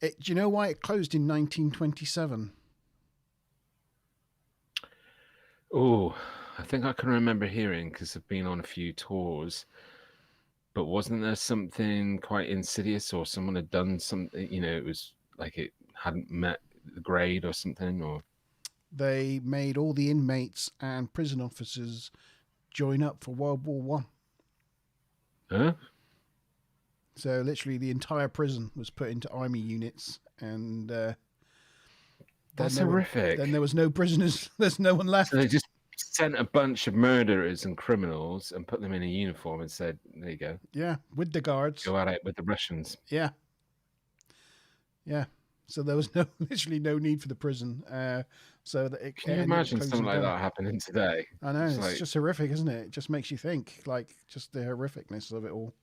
Do you know why it closed in 1927? Oh, I think I can remember hearing, because I've been on a few tours, but wasn't there something quite insidious, or someone had done something, it was like it hadn't met the grade or something? Or they made all the inmates and prison officers join up for World War One. Huh? So literally the entire prison was put into army units, and that's horrific. Then there was no prisoners. There's no one left. So they just sent a bunch of murderers and criminals and put them in a uniform and said, there you go. Yeah, with the guards. Go at it with the Russians. Yeah. Yeah. So there was literally no need for the prison. So that it Can you imagine something like that happening today? I know, it's just horrific, isn't it? It just makes you think, like, just the horrificness of it all.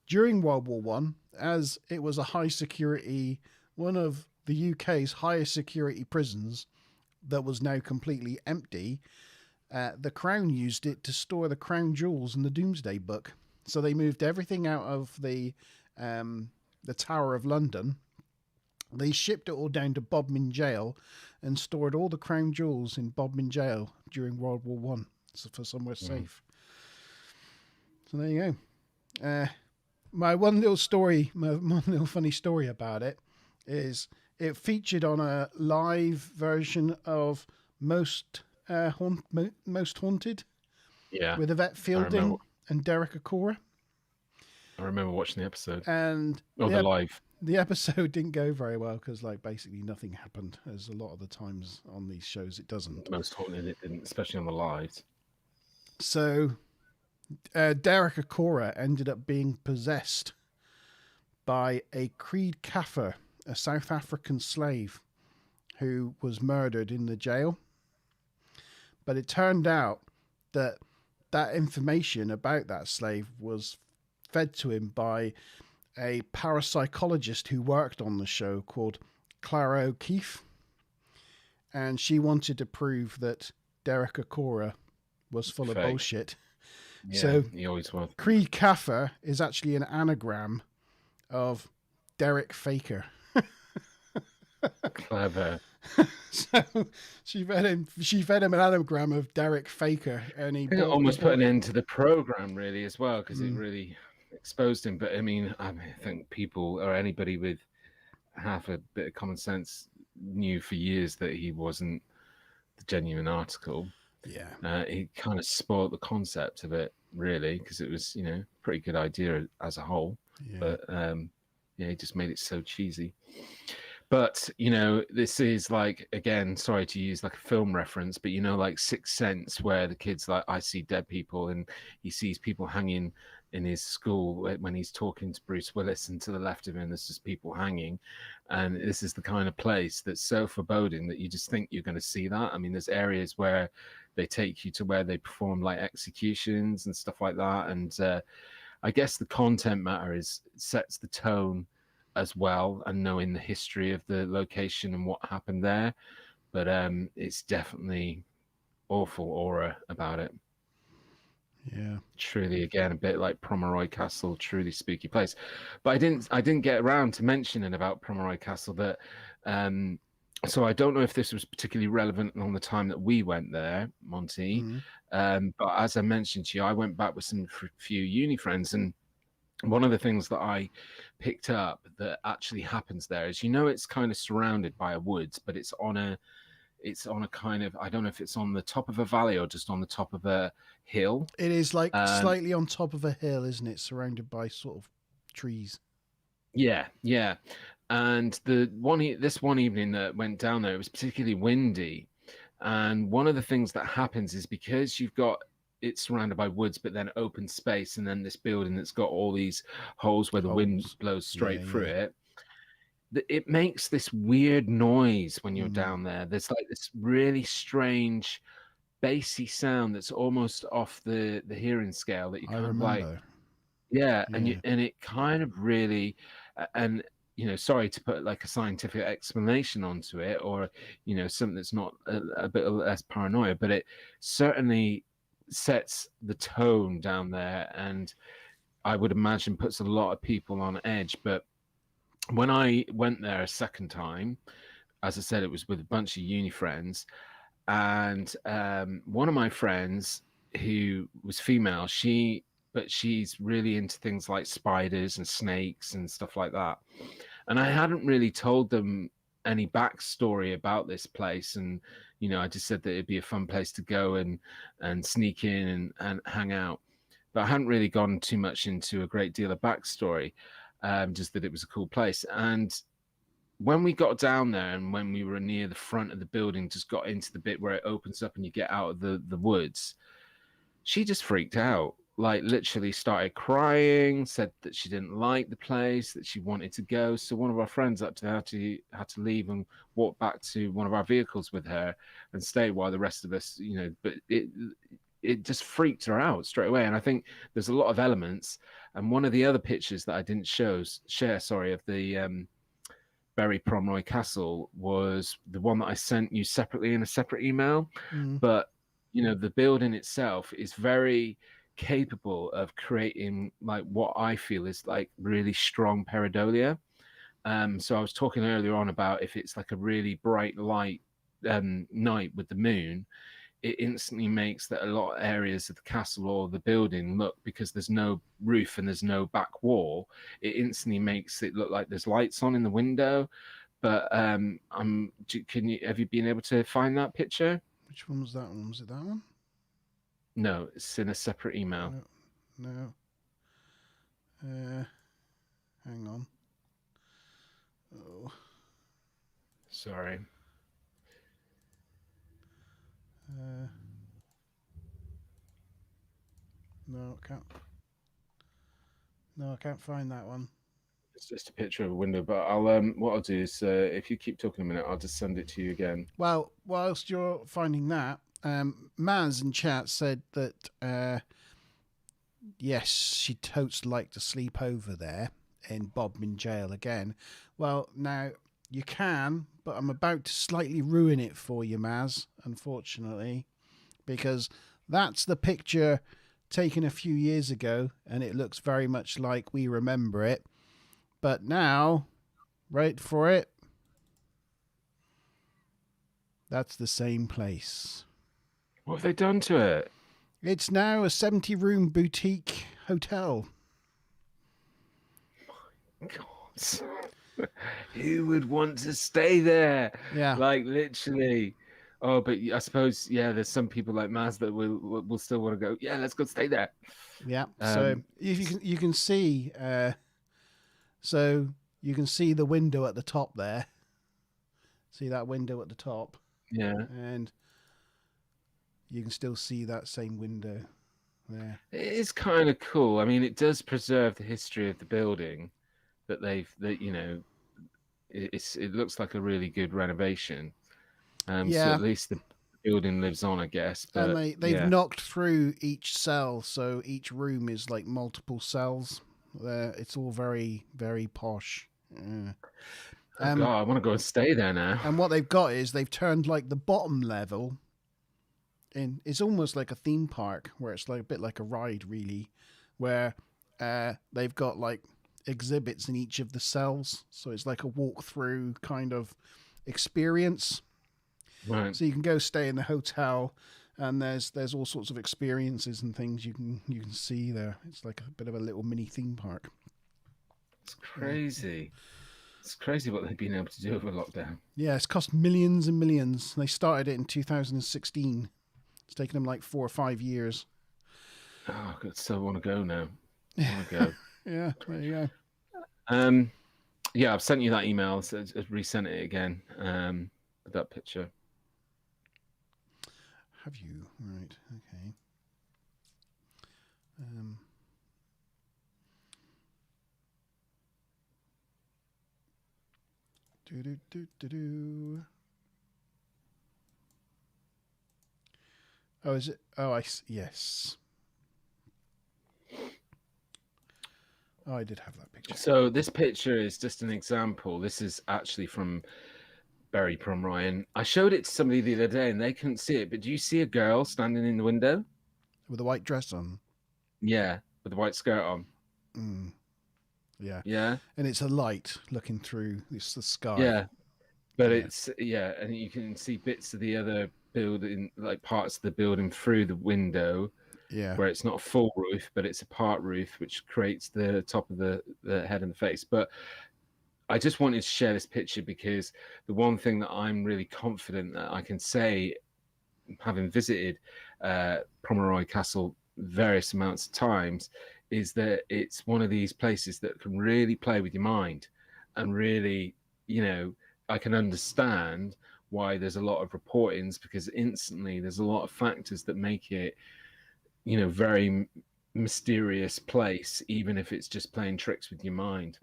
During World War One, as it was a high security, one of the UK's highest security prisons that was now completely empty, the Crown used it to store the Crown jewels in the Doomsday Book. So they moved everything out of the Tower of London. They shipped it all down to Bodmin Jail and stored all the Crown jewels in Bodmin Jail during World War One, so for somewhere safe. So there you go. My one little funny story about it is it featured on a live version of Most Haunted, with Yvette Fielding and Derek Acora. I remember watching the episode. And the live. The episode didn't go very well because, basically nothing happened, as a lot of the times on these shows it doesn't. Most Haunted, it didn't, especially on the lives. So Derek Acora ended up being possessed by a Creed Kaffir, a South African slave who was murdered in the jail. But it turned out that information about that slave was fed to him by a parapsychologist who worked on the show called Clara O'Keefe. And she wanted to prove that Derek Acora was full of bullshit. Yeah, so he always was. Creed Kaffir is actually an anagram of Derek Faker. Clever. So she fed him an anagram of Derek Faker, and he almost put an end to the program, really, as well, because it really exposed him. But I think people, or anybody with half a bit of common sense, knew for years that he wasn't the genuine article. Yeah. He kind of spoiled the concept of it, really, because it was, pretty good idea as a whole. Yeah. But he just made it so cheesy. But, this is again, sorry to use a film reference, but, like Sixth Sense, where the kid's like, I see dead people, and he sees people hanging in his school when he's talking to Bruce Willis, and to the left of him, there's just people hanging. And this is the kind of place that's so foreboding that you just think you're going to see that. I mean, there's areas where they take you to where they perform executions and stuff like that. And I guess the content matter sets the tone as well, and knowing the history of the location and what happened there. But it's definitely awful aura about it. Yeah. Truly, again, a bit like Promeroy Castle, truly spooky place. But I didn't get around to mentioning about Promeroy Castle that. So I don't know if this was particularly relevant on the time that we went there, Monte. But as I mentioned to you, I went back with some few uni friends, and one of the things that I picked up that actually happens there is, it's kind of surrounded by a woods, but it's on a kind of, I don't know if it's on the top of a valley or just on the top of a hill. It is like slightly on top of a hill, isn't it? Surrounded by sort of trees. Yeah. And this one evening that went down there, it was particularly windy. And one of the things that happens is, because it's surrounded by woods, but then open space, and then this building that's got all these holes where the wind blows straight through it. It makes this weird noise when you're down there. There's like this really strange bassy sound that's almost off the hearing scale that you kind of like. Yeah, and it kind of really, and sorry to put like a scientific explanation onto it, or something that's not a bit less paranoia, but it certainly sets the tone down there, and I would imagine puts a lot of people on edge. But when I went there a second time, as I said, it was with a bunch of uni friends, and one of my friends, who was female, she's really into things like spiders and snakes and stuff like that. And I hadn't really told them any backstory about this place, and I just said that it'd be a fun place to go and sneak in and hang out, but I hadn't really gone too much into a great deal of backstory, just that it was a cool place. And when we got down there, and when we were near the front of the building, just got into the bit where it opens up and you get out of the woods, she just freaked out. Like, literally started crying, said that she didn't like the place, that she wanted to go. So one of our friends had to leave and walk back to one of our vehicles with her and stay while the rest of us, but it just freaked her out straight away. And I think there's a lot of elements. And one of the other pictures that I didn't share, of the Berry Pomeroy Castle was the one that I sent you separately in a separate email. But the building itself is very capable of creating like what I feel is like really strong pareidolia. So I was talking earlier on about, if it's like a really bright light night with the moon, it instantly makes that a lot of areas of the castle or the building look, because there's no roof and there's no back wall, it instantly makes it look like there's lights on in the window. But have you been able to find that picture? Which one was that one? Was it that one? No, it's in a separate email. No. Hang on. Oh. Sorry. No, I can't find that one. It's just a picture of a window, but I'll what I'll do is, if you keep talking a minute, I'll just send it to you again. Well, whilst you're finding that, Maz in chat said that yes, she'd totes like to sleep over there in Bodmin jail again. Well, now you can, but I'm about to slightly ruin it for you, Maz, unfortunately, because that's the picture taken a few years ago, and it looks very much like we remember it. But now, wait for it, that's the same place. What have they done to it? It's now a 70-room boutique hotel. My God. Who would want to stay there? Yeah. Like, literally. Oh, but I suppose, yeah, there's some people like Maz that will still want to go, yeah, let's go stay there. Yeah. So you can see so you can see the window at the top there. See that window at the top? Yeah. And you can still see that same window there. It is kind of cool. I mean, it does preserve the history of the building that it looks like a really good renovation. So Yeah. at least building lives on, I guess. But And they've knocked through each cell, so each room is like multiple cells. It's all very, very posh. Yeah. Oh God, I want to go and stay there now. And what they've got is they've turned like the bottom level in. It's almost like a theme park where it's like a bit like a ride, really, where they've got like exhibits in each of the cells. So it's like a walk-through kind of experience. Right. So you can go stay in the hotel, and there's all sorts of experiences and things you can see there. It's like a bit of a little mini theme park. It's crazy. It's crazy what they've been able to do over lockdown. Yeah, it's cost millions and millions. They started it in 2016. It's taken them like 4 or 5 years. Oh, I so want to go now. I want to go. Yeah, there you go. Yeah, I've sent you that email. So I've resent it again with that picture. Have you? Right, okay. Oh, is it? Oh, yes. Oh, I did have that picture. So this picture is just an example. This is actually from Berry Pomeroy, and I showed it to somebody the other day, and they couldn't see it. But do you see a girl standing in the window with a white dress on? Yeah, with a white skirt on. Mm. Yeah, yeah, and it's a light looking through the sky. Yeah, but it's and you can see bits of the other building, like parts of the building through the window. Yeah, where it's not a full roof, but it's a part roof, which creates the top of the head and the face. But I just wanted to share this picture because the one thing that I'm really confident that I can say, having visited Promeroy Castle various amounts of times, is that it's one of these places that can really play with your mind, and really, I can understand why there's a lot of reportings, because instantly there's a lot of factors that make it, very mysterious place, even if it's just playing tricks with your mind.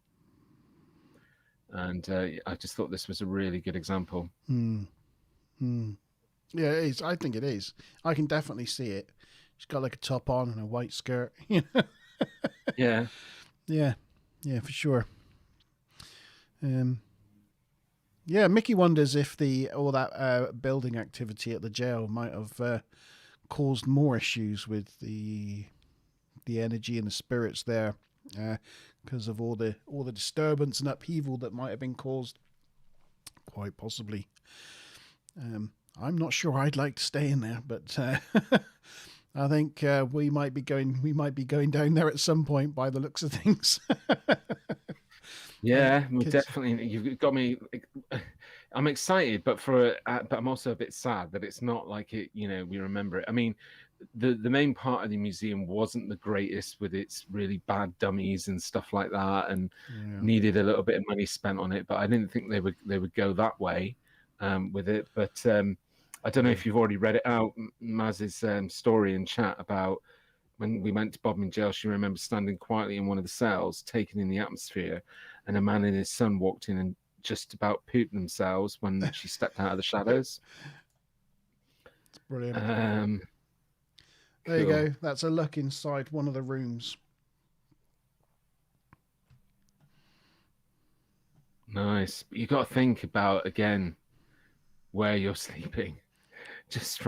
And I just thought this was a really good example. Yeah, it is. I think it is. I can definitely see it. She's got like a top on and a white skirt. Yeah, for sure. Yeah, Mickey wonders if all that building activity at the jail might have caused more issues with the energy and the spirits there, because of all the disturbance and upheaval that might have been caused. Quite possibly. I'm not sure I'd like to stay in there, but I think we might be going down there at some point by the looks of things. Yeah, definitely. You've got me. I'm excited, but I'm also a bit sad that it's not like it. We remember it. I mean, the main part of the museum wasn't the greatest, with its really bad dummies and stuff like that, and needed a little bit of money spent on it. But I didn't think they would go that way with it. But I don't know if you've already read it out, Maz's story in chat about when we went to Bodmin jail. She remembers standing quietly in one of the cells, taking in the atmosphere, and a man and his son walked in and just about pooped themselves when she stepped out of the shadows. It's brilliant. Cool. There you go. That's a look inside one of the rooms. Nice. You got to think about, again, where you're sleeping. Just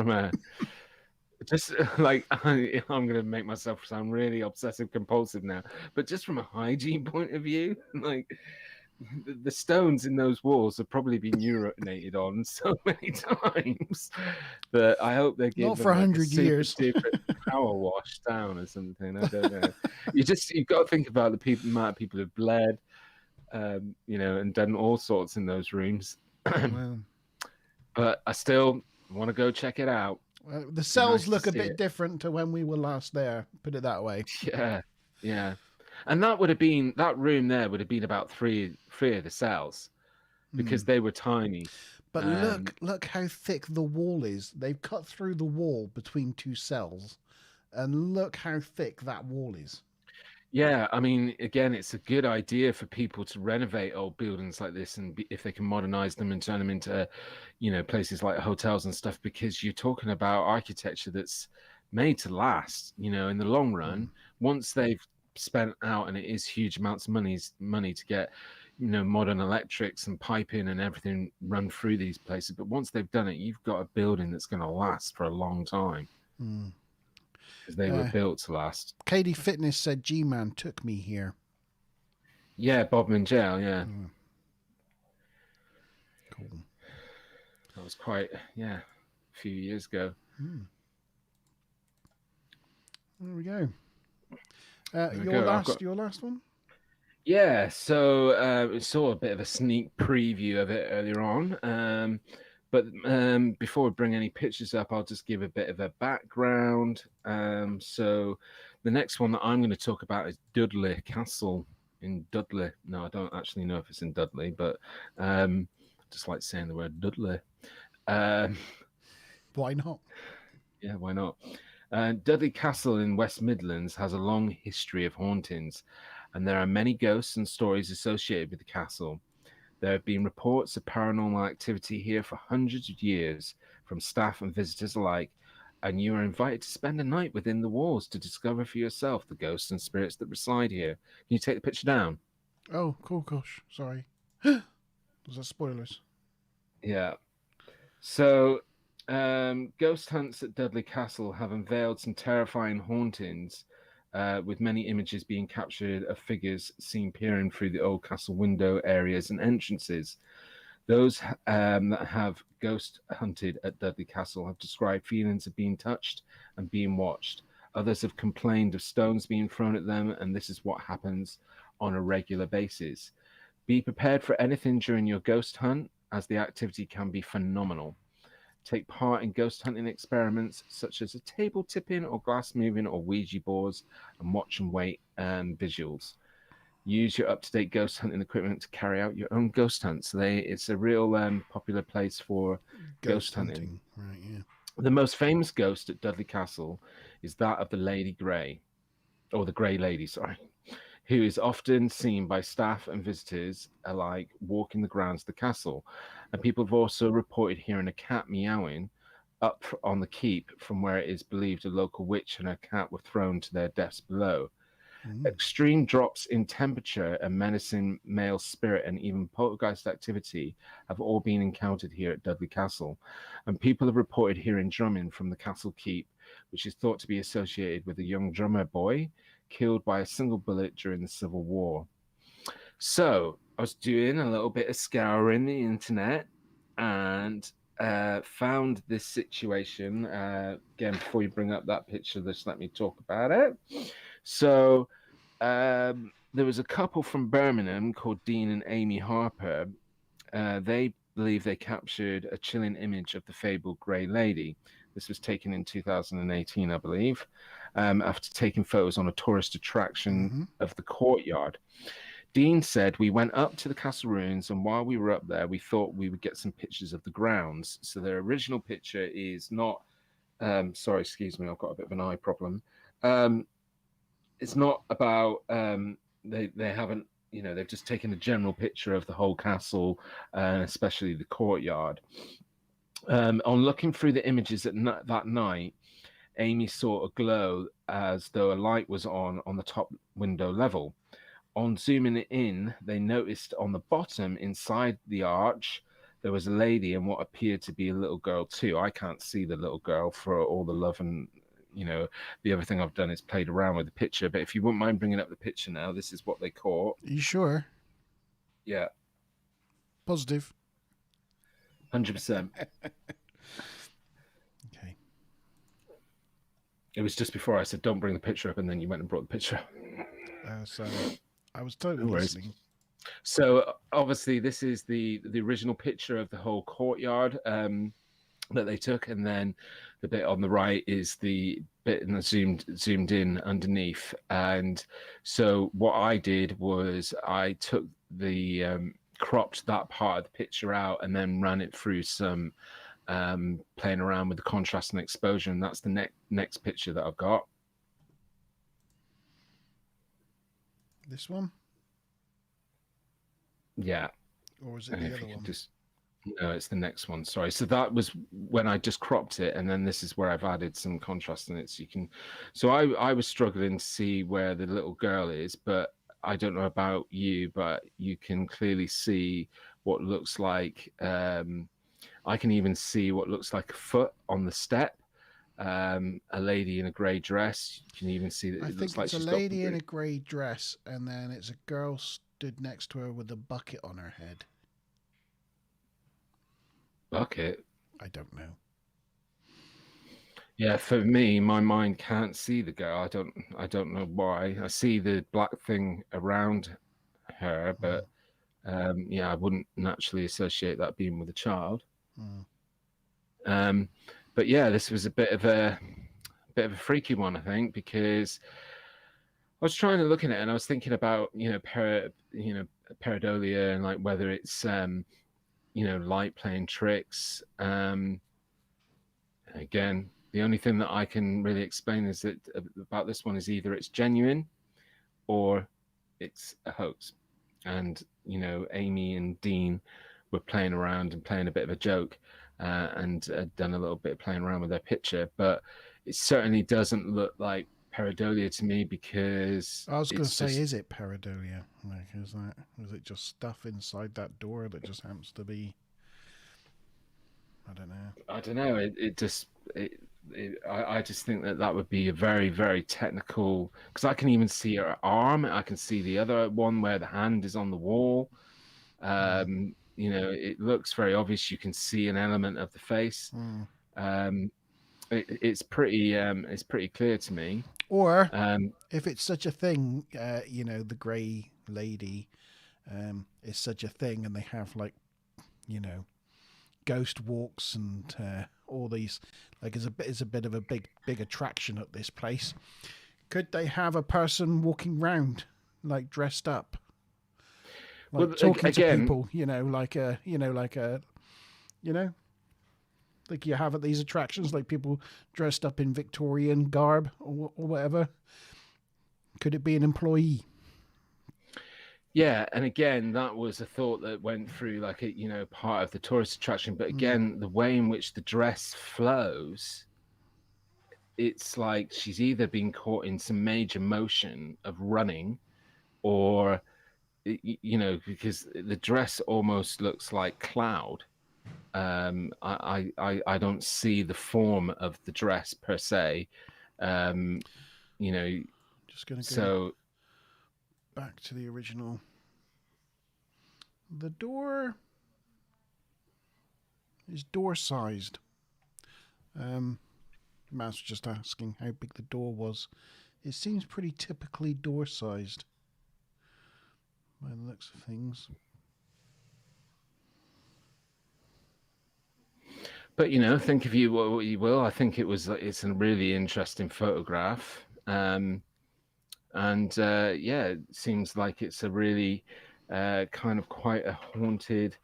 like, I'm going to make myself sound really obsessive compulsive now, but just from a hygiene point of view, like, the stones in those walls have probably been urinated on so many times that I hope they give not for 100 years. Power wash down or something. I don't know. You've got to think about the amount of people who've bled, and done all sorts in those rooms. Wow. But I still want to go check it out. The cells look a bit different to when we were last there. Put it that way. Yeah. And that room there would have been about three of the cells, because they were tiny. But look how thick the wall is. They've cut through the wall between two cells, and look how thick that wall is. Yeah, I mean, again, it's a good idea for people to renovate old buildings like this, and if they can modernize them and turn them into, places like hotels and stuff, because you're talking about architecture that's made to last, in the long run. Once they've spent out, and it is huge amounts of money to get, modern electrics and piping and everything run through these places. But once they've done it, you've got a building that's going to last for a long time because they were built to last. Katie Fitness said G-Man took me here. Yeah, Bodmin Jail, yeah. Cool. That was quite, a few years ago. There we go. Your last one? Yeah, so we saw a bit of a sneak preview of it earlier on. But before we bring any pictures up, I'll just give a bit of a background. So the next one that I'm going to talk about is Dudley Castle in Dudley. No, I don't actually know if it's in Dudley, but just like saying the word Dudley. Why not? Yeah, why not? Dudley Castle in West Midlands has a long history of hauntings, and there are many ghosts and stories associated with the castle. There have been reports of paranormal activity here for hundreds of years from staff and visitors alike, and you are invited to spend a night within the walls to discover for yourself the ghosts and spirits that reside here. Can you take the picture down? Oh, cool, gosh, sorry. Was that spoilers? Yeah. So, ghost hunts at Dudley Castle have unveiled some terrifying hauntings, with many images being captured of figures seen peering through the old castle window areas and entrances. Those that have ghost hunted at Dudley Castle have described feelings of being touched and being watched. Others have complained of stones being thrown at them, and this is what happens on a regular basis. Be prepared for anything during your ghost hunt, as the activity can be phenomenal. Take part in ghost hunting experiments such as a table tipping or glass moving or Ouija boards, and watch and wait visuals. Use your up-to-date ghost hunting equipment to carry out your own ghost hunts. It's a real popular place for ghost hunting. Right, yeah. The most famous ghost at Dudley Castle is that of the Lady Grey, or the Grey Lady, sorry, who is often seen by staff and visitors alike walking the grounds of the castle. And people have also reported hearing a cat meowing up on the keep, from where it is believed a local witch and her cat were thrown to their deaths below. Extreme drops in temperature and menacing male spirit and even poltergeist activity have all been encountered here at Dudley Castle. And people have reported hearing drumming from the castle keep, which is thought to be associated with a young drummer boy killed by a single bullet during the Civil War. So I was doing a little bit of scouring the internet and found this situation. Again, before you bring up that picture, just let me talk about it. So there was a couple from Birmingham called Dean and Amy Harper. They believe they captured a chilling image of the fabled Grey Lady. This was taken in 2018, I believe, after taking photos on a tourist attraction of the courtyard. Dean said, "We went up to the castle ruins, and while we were up there, we thought we would get some pictures of the grounds." So their original picture is not, sorry, excuse me, I've got a bit of an eye problem. It's not about, they haven't, they've just taken a general picture of the whole castle, and especially the courtyard. On looking through the images that night, Amy saw a glow as though a light was on the top window level. On zooming in, they noticed on the bottom, inside the arch, there was a lady and what appeared to be a little girl too. I can't see the little girl for all the love and, the other thing I've done is played around with the picture. But if you wouldn't mind bringing up the picture now, this is what they caught. Are you sure? Yeah. Positive. 100%. Okay. It was just before I said, don't bring the picture up, and then you went and brought the picture. So I was totally listening. So obviously this is the original picture of the whole courtyard that they took, and then the bit on the right is the bit in the zoomed in underneath. And so what I did was I took the cropped that part of the picture out and then ran it through some playing around with the contrast and exposure, and that's the next picture that I've got. This one? Yeah. Or is it And the if other you could one? just, no, it's the next one. Sorry. So that was when I just cropped it, and then this is where I've added some contrast in it. So you can, so I was struggling to see where the little girl is, but I don't know about you, but you can clearly see what looks like. I can even see what looks like a foot on the step. A lady in a grey dress. You can even see that I it think looks like it's a she's lady got in a grey dress, and then it's a girl stood next to her with a bucket on her head. bucket. I don't know. Yeah, for me, my mind can't see the girl. I don't know why. I see the black thing around her, but yeah, I wouldn't naturally associate that being with a child. But yeah, this was a bit of a freaky one, I think, because I was trying to look at it and I was thinking about, pareidolia and like whether it's light playing tricks. Again, the only thing that I can really explain is that about this one is either it's genuine or it's a hoax. And Amy and Dean were playing around and playing a bit of a joke, and done a little bit of playing around with their picture, but it certainly doesn't look like pareidolia to me, because I was going to say, just, is it pareidolia? Like, is it just stuff inside that door that just happens to be? I don't know. I just think that would be a very, very technical, because I can even see her arm. I can see the other one where the hand is on the wall. It looks very obvious. You can see an element of the face. It's pretty clear to me. Or if it's such a thing, the grey lady is such a thing, and they have ghost walks and all these, like, it's a bit of a big attraction at this place. Could they have a person walking round like dressed up, like talking to people, like you have at these attractions, like people dressed up in Victorian garb or whatever? Could it be an employee? Yeah, and again, that was a thought that went through, like, part of the tourist attraction. But again, the way in which the dress flows, it's like she's either been caught in some major motion of running, or because the dress almost looks like cloud. I don't see the form of the dress per se. Just going to go back to the original. The door is door-sized. Mouse was just asking how big the door was. It seems pretty typically door-sized by the looks of things. But think of you what you will. I think it's a really interesting photograph. Yeah, it seems like it's a really kind of quite a haunted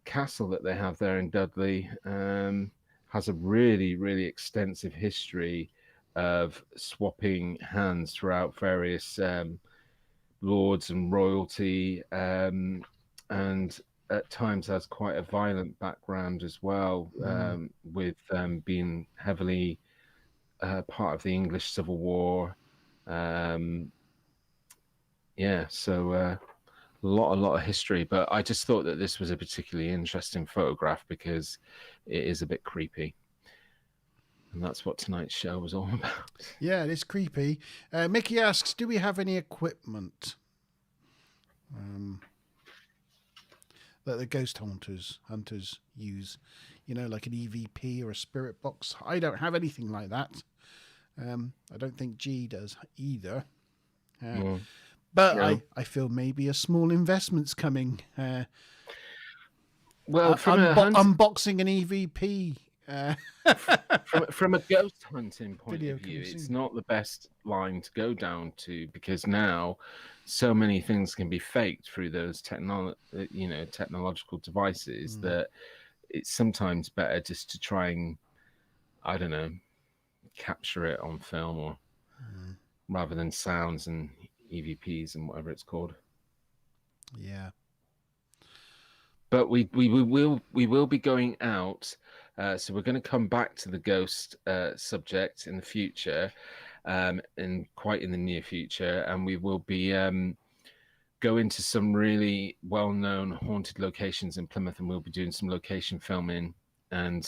castle that they have there in Dudley. Has a really, really extensive history of swapping hands throughout various lords and royalty, and at times has quite a violent background as well, with being heavily part of the English Civil War. So a lot of history, but I just thought that this was a particularly interesting photograph because it is a bit creepy. And that's what tonight's show was all about. Yeah, it is creepy. Mickey asks, do we have any equipment that the ghost hunters use? Like an EVP or a spirit box? I don't have anything like that. I don't think G does either. But no. I feel maybe a small investment's coming. Well, from unboxing an EVP. From a ghost hunting point of view, it's not the best line to go down to, because now so many things can be faked through those technological devices that it's sometimes better just to try and, I don't know, capture it on film, or rather than sounds, and EVPs and whatever it's called. Yeah. But we will be going out. So we're going to come back to the ghost subject in the future, in quite in the near future, and we will be going to some really well-known haunted locations in Plymouth, and we'll be doing some location filming and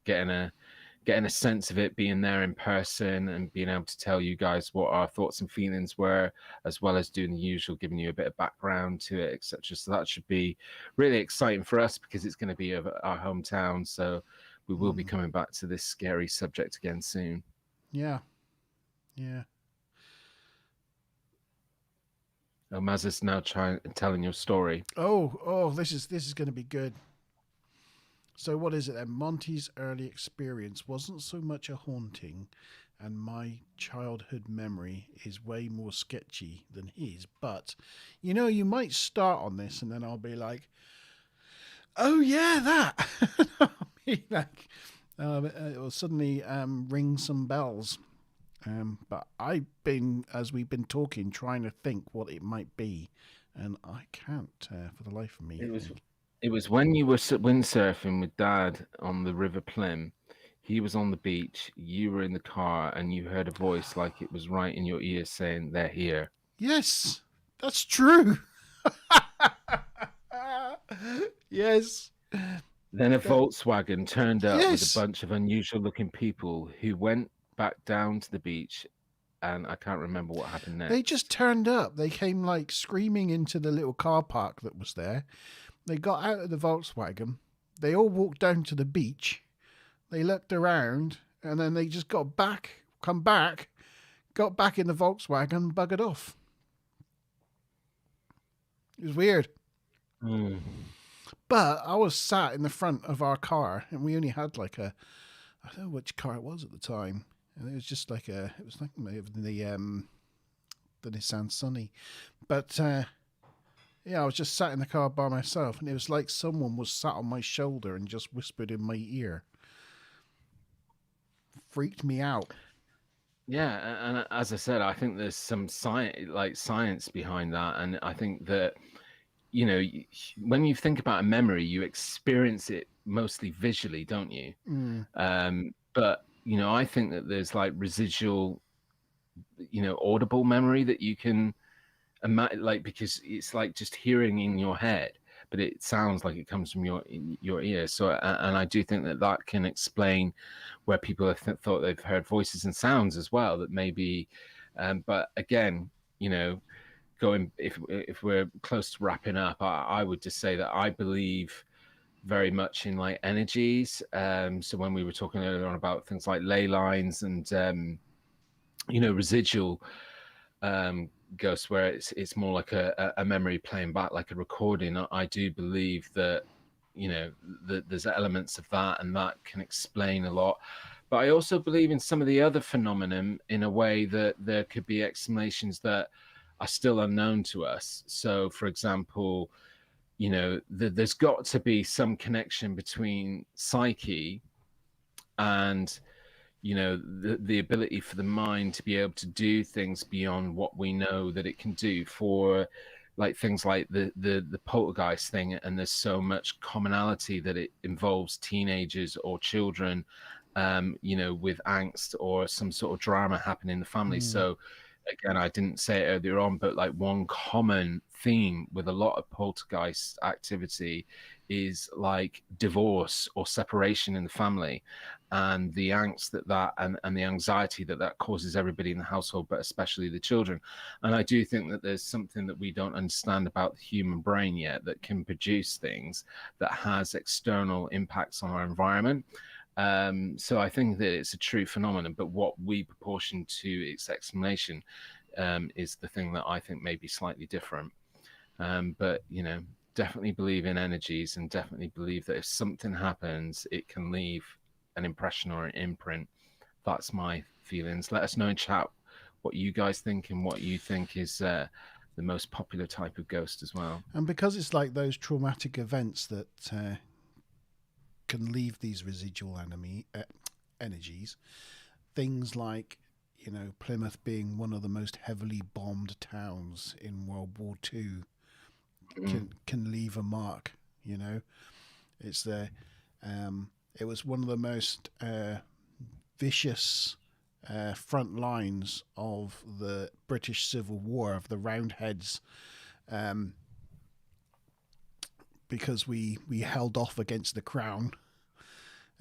getting a sense of it, being there in person and being able to tell you guys what our thoughts and feelings were, as well as doing the usual, giving you a bit of background to it, etc. So that should be really exciting for us because it's going to be of our hometown. So we will be coming back to this scary subject again soon. Yeah. Yeah. Maz is now telling your story. Oh, this is going to be good. So what is it then? Monte's early experience wasn't so much a haunting, and my childhood memory is way more sketchy than his. But, you might start on this and then I'll be like, oh yeah, that. I'll be like, it will suddenly ring some bells. But I've been, as we've been talking, trying to think what it might be, and I can't for the life of me. It was when you were windsurfing with Dad on the River Plym. He was on the beach, you were in the car, and you heard a voice like it was right in your ear saying, "They're here." Yes, that's true. Yes. Then a Volkswagen turned up with Yes. a bunch of unusual-looking people who went back down to the beach, and I can't remember what happened next. They just turned up. They came like screaming into the little car park that was there. They got out of the Volkswagen. They all walked down to the beach. They looked around, and then they just got back in the Volkswagen, buggered off. It was weird. But I was sat in the front of our car, and we only had like I don't know which car it was at the time. And it was just like the Nissan Sunny. But yeah, I was just sat in the car by myself, and it was like someone was sat on my shoulder and just whispered in my ear. Freaked me out. Yeah, and as I said, I think there's some science behind that, and I think that when you think about a memory, you experience it mostly visually, don't you? But I think that there's like residual, audible memory that you can because it's like just hearing in your head, but it sounds like it comes from your ear. So, and I do think that can explain where people have thought they've heard voices and sounds as well. That maybe, but again, if we're close to wrapping up, I would just say that I believe very much in like energies. So when we were talking earlier on about things like ley lines and residual ghosts, where it's more like a memory playing back like a recording, I do believe that that there's elements of that, and that can explain a lot. But I also believe in some of the other phenomenon in a way that there could be explanations that are still unknown to us. So for example, there's got to be some connection between psyche and the ability for the mind to be able to do things beyond what we know that it can do, for like things like the poltergeist thing. And there's so much commonality that it involves teenagers or children with angst or some sort of drama happening in the family. So again, I didn't say it earlier on, but like one common theme with a lot of poltergeist activity is like divorce or separation in the family, and the angst that and the anxiety that causes everybody in the household, but especially the children. And I do think that there's something that we don't understand about the human brain yet that can produce things that has external impacts on our environment. So I think that it's a true phenomenon, but what we proportion to its explanation is the thing that I think may be slightly different. But definitely believe in energies, and definitely believe that if something happens, it can leave an impression or an imprint. That's my feelings. Let us know in chat what you guys think and what you think is the most popular type of ghost as well. And because it's like those traumatic events that can leave these residual energies, things like you know, Plymouth being one of the most heavily bombed towns in World War II can leave a mark. You know, it's there. It was one of the most vicious front lines of the British Civil War, of the Roundheads, because we held off against the Crown,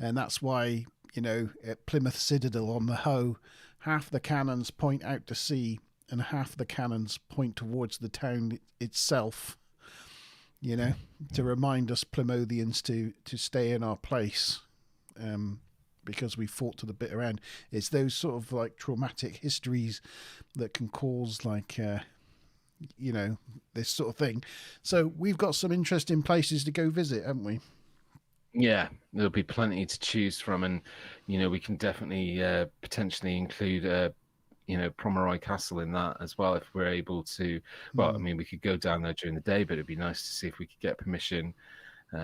and that's why, you know, at Plymouth Citadel on the Hoe, half the cannons point out to sea and half the cannons point towards the town itself, you know, to remind us Plymothians to stay in our place, because we fought to the bitter end. It's those sort of like traumatic histories that can cause like, you know, this sort of thing. So we've got some interesting places to go visit, haven't we? Yeah, there'll be plenty to choose from, and you know, we can definitely potentially include you know, Promeroy Castle in that as well, if we're able to. Well, I mean, we could go down there during the day, but it'd be nice to see if we could get permission,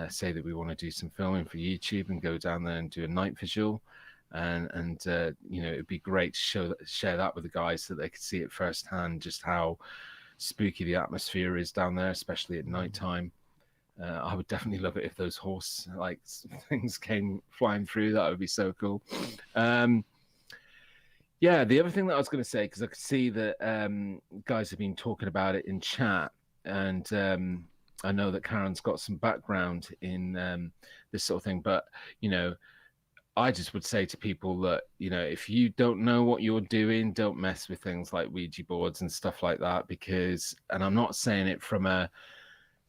say that we want to do some filming for YouTube and go down there and do a night visual, and you know, it'd be great to share that with the guys so they could see it firsthand, just how spooky the atmosphere is down there, especially at night time. I would definitely love it if those horse like things came flying through. That would be so cool. Yeah, the other thing that I was going to say, because I could see that guys have been talking about it in chat, and I know that Karen's got some background in this sort of thing, but you know, I just would say to people that, you know, if you don't know what you're doing, don't mess with things like Ouija boards and stuff like that, because, and I'm not saying it from a,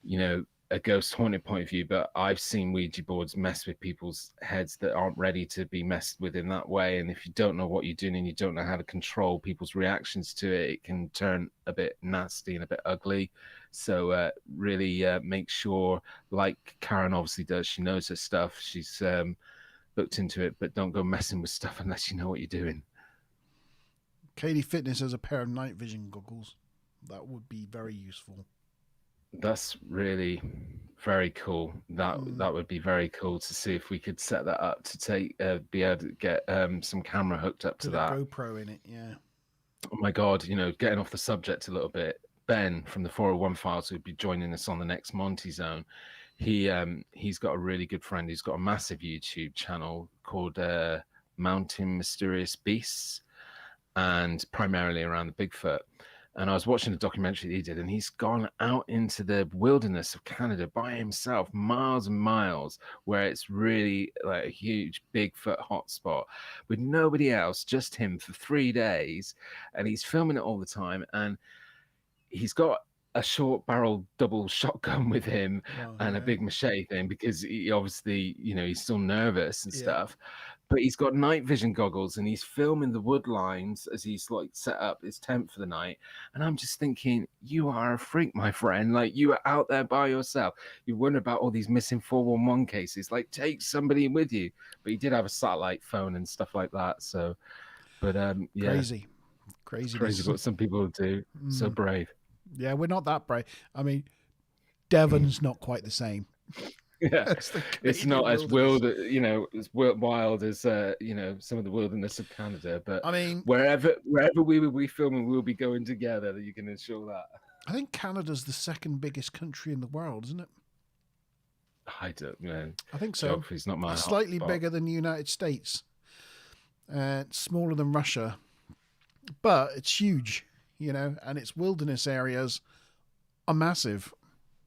you know, a ghost haunted point of view, but I've seen Ouija boards mess with people's heads that aren't ready to be messed with in that way. And if you don't know what you're doing and you don't know how to control people's reactions to it, it can turn a bit nasty and a bit ugly. So really make sure, like Karen obviously does, she knows her stuff. She's looked into it, but don't go messing with stuff unless you know what you're doing. Katie Fitness has a pair of night vision goggles. That would be very useful. That's really very cool. That would be very cool to see if we could set that up to take be able to get some camera hooked up to that. GoPro in it, yeah. Oh my god, you know, getting off the subject a little bit. Ben from the 401 Files, who'd be joining us on the next Monte Zone, he's got a really good friend. He's got a massive YouTube channel called Mountain Mysterious Beasts, and primarily around the Bigfoot. And I was watching a documentary that he did, and he's gone out into the wilderness of Canada by himself, miles and miles, where it's really like a huge Bigfoot hotspot with nobody else, just him for 3 days. And he's filming it all the time. And he's got a short barrel double shotgun with him and a big machete thing, because he obviously, you know, he's still nervous and stuff. But he's got night vision goggles, and he's filming the wood lines as he's like set up his tent for the night. And I'm just thinking, you are a freak, my friend. Like, you are out there by yourself. You wonder about all these missing 411 cases. Like, take somebody with you. But he did have a satellite phone and stuff like that. So, but yeah, crazy what some people do. So brave. Yeah, we're not that brave. I mean, Devon's not quite the same. Yeah, it's not as wild, you know, as wild as you know, some of the wilderness of Canada. But I mean, wherever we will be filming, we'll be going together. You can ensure that. I think Canada's the second biggest country in the world, isn't it? I don't know. I think so. Geography's not my slightly bigger than the United States, smaller than Russia, but it's huge, you know, and its wilderness areas are massive.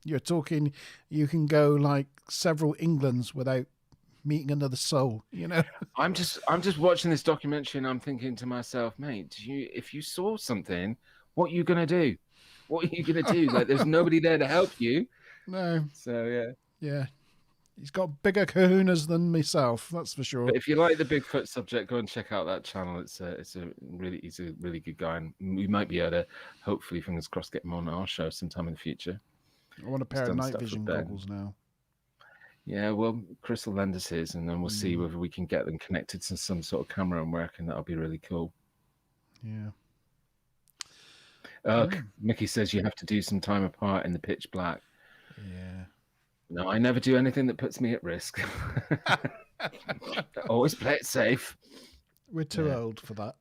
You're talking, you can go like several Englands without meeting another soul, you know. I'm just watching this documentary, and I'm thinking to myself, mate, if you saw something, what are you gonna do? What are you gonna do? Like, there's nobody there to help you. No. So yeah. He's got bigger kahunas than myself, that's for sure. But if you like the Bigfoot subject, go and check out that channel. He's a really good guy, and we might be able to, hopefully, fingers crossed, get him on our show sometime in the future. I want a pair of night vision goggles now. Yeah, well, Chris will lend us his, and then we'll see whether we can get them connected to some sort of camera and work, and that'll be really cool. Yeah. Mickey says you have to do some time apart in the pitch black. Yeah. No, I never do anything that puts me at risk. Always play it safe. We're too old for that.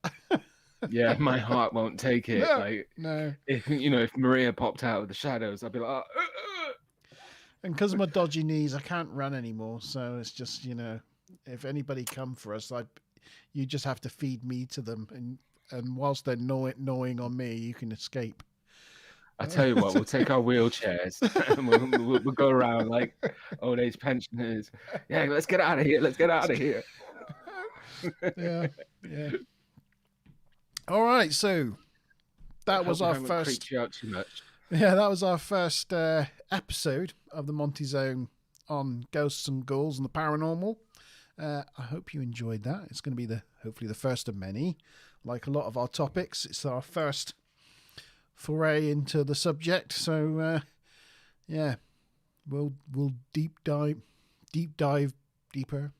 Yeah, my heart won't take it. No, Like, no. if Maria popped out of the shadows, I'd be like, And because of my dodgy knees, I can't run anymore. So it's just, if anybody come for us, you just have to feed me to them, and whilst they're gnawing on me, you can escape. I tell you what, we'll take our wheelchairs and we'll go around like old age pensioners. Yeah, let's get out of here. Let's get out of here. Yeah. All right, so that was our I haven't first. creeped you out too much. Yeah, that was our first episode of the Monte Zone on ghosts and ghouls and the paranormal. I hope you enjoyed that. It's going to be hopefully the first of many. Like a lot of our topics, it's our first foray into the subject. So yeah, we'll dive deeper.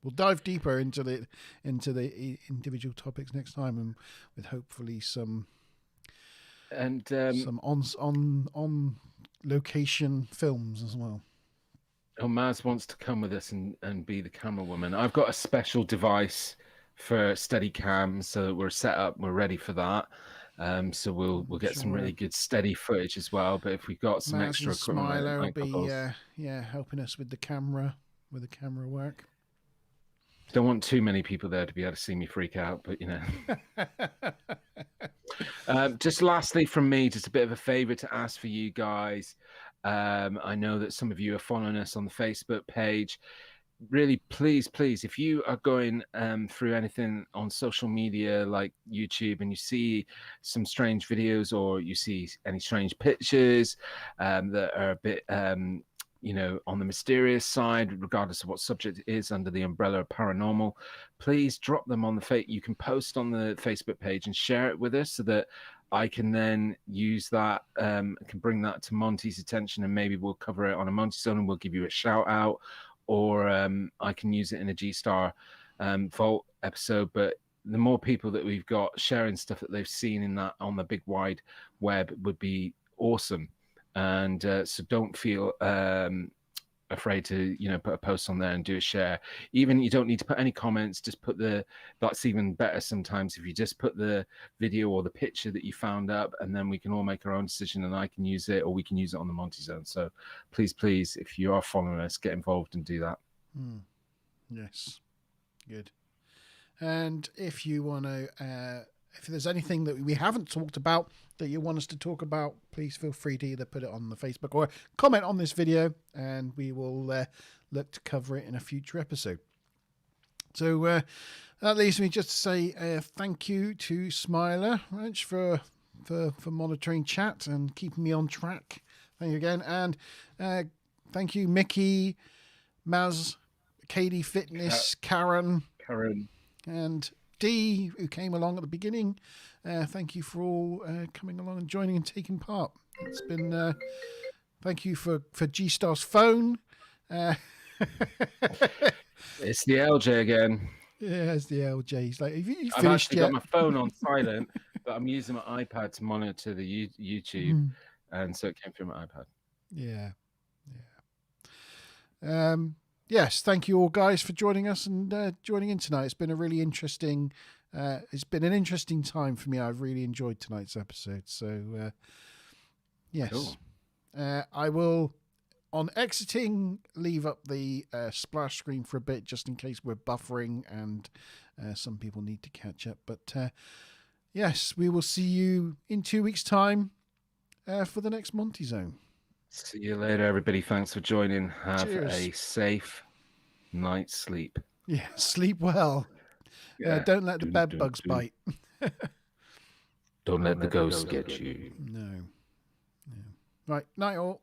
We'll dive deeper into the individual topics next time, and with hopefully some on location films as well. Oh, Maz wants to come with us and be the camera woman. I've got a special device for steady cam, so we're set up, we're ready for that. So we'll get some really good steady footage as well. But if we've got some Maz extra and equipment, Smiler like will be helping us with the camera work. Don't want too many people there to be able to see me freak out, but just lastly from me, just a bit of a favor to ask for you guys. I know that some of you are following us on the Facebook page. Really, please, if you are going through anything on social media like YouTube and you see some strange videos or you see any strange pictures that are a bit on the mysterious side, regardless of what subject it is under the umbrella of paranormal, please drop them on the you can post on the Facebook page and share it with us so that I can then use that, can bring that to Monty's attention, and maybe we'll cover it on a Monty Zone and we'll give you a shout out, or I can use it in a G-Star Vault episode. But the more people that we've got sharing stuff that they've seen in that on the big wide web would be awesome. And so don't feel afraid to put a post on there and do a share. Even you don't need to put any comments, just put that's even better sometimes if you just put the video or the picture that you found up, and then we can all make our own decision and I can use it or we can use it on the Monty Zone. So please, if you are following us, get involved and do that. Yes, good. And if you want to if there's anything that we haven't talked about that you want us to talk about, please feel free to either put it on the Facebook or comment on this video, and we will look to cover it in a future episode. So that leaves me just to say thank you to Smiler, Rich, for monitoring chat and keeping me on track. Thank you again. And thank you, Mickey, Maz, Katie Fitness, Karen, and D, who came along at the beginning. Thank you for all coming along and joining and taking part. It's been thank you for G-Star's phone. It's the LJ again. Yeah, it's the LJ. He's like, have you I've finished actually yet? got my phone on silent, but I'm using my iPad to monitor the YouTube, and so it came through my iPad. Yeah. Yes, thank you all guys for joining us and joining in tonight. It's been a really interesting it's been an interesting time for me. I've really enjoyed tonight's episode. So yes. Cool. I will, on exiting, leave up the splash screen for a bit just in case we're buffering and some people need to catch up. But yes, we will see you in 2 weeks' time for the next Monty Zone. See you later, everybody. Thanks for joining. Have Cheers. a safe night's sleep. Yeah, sleep well. Don't let the bed bugs bite. Don't let the ghosts get you. No. Right, night all.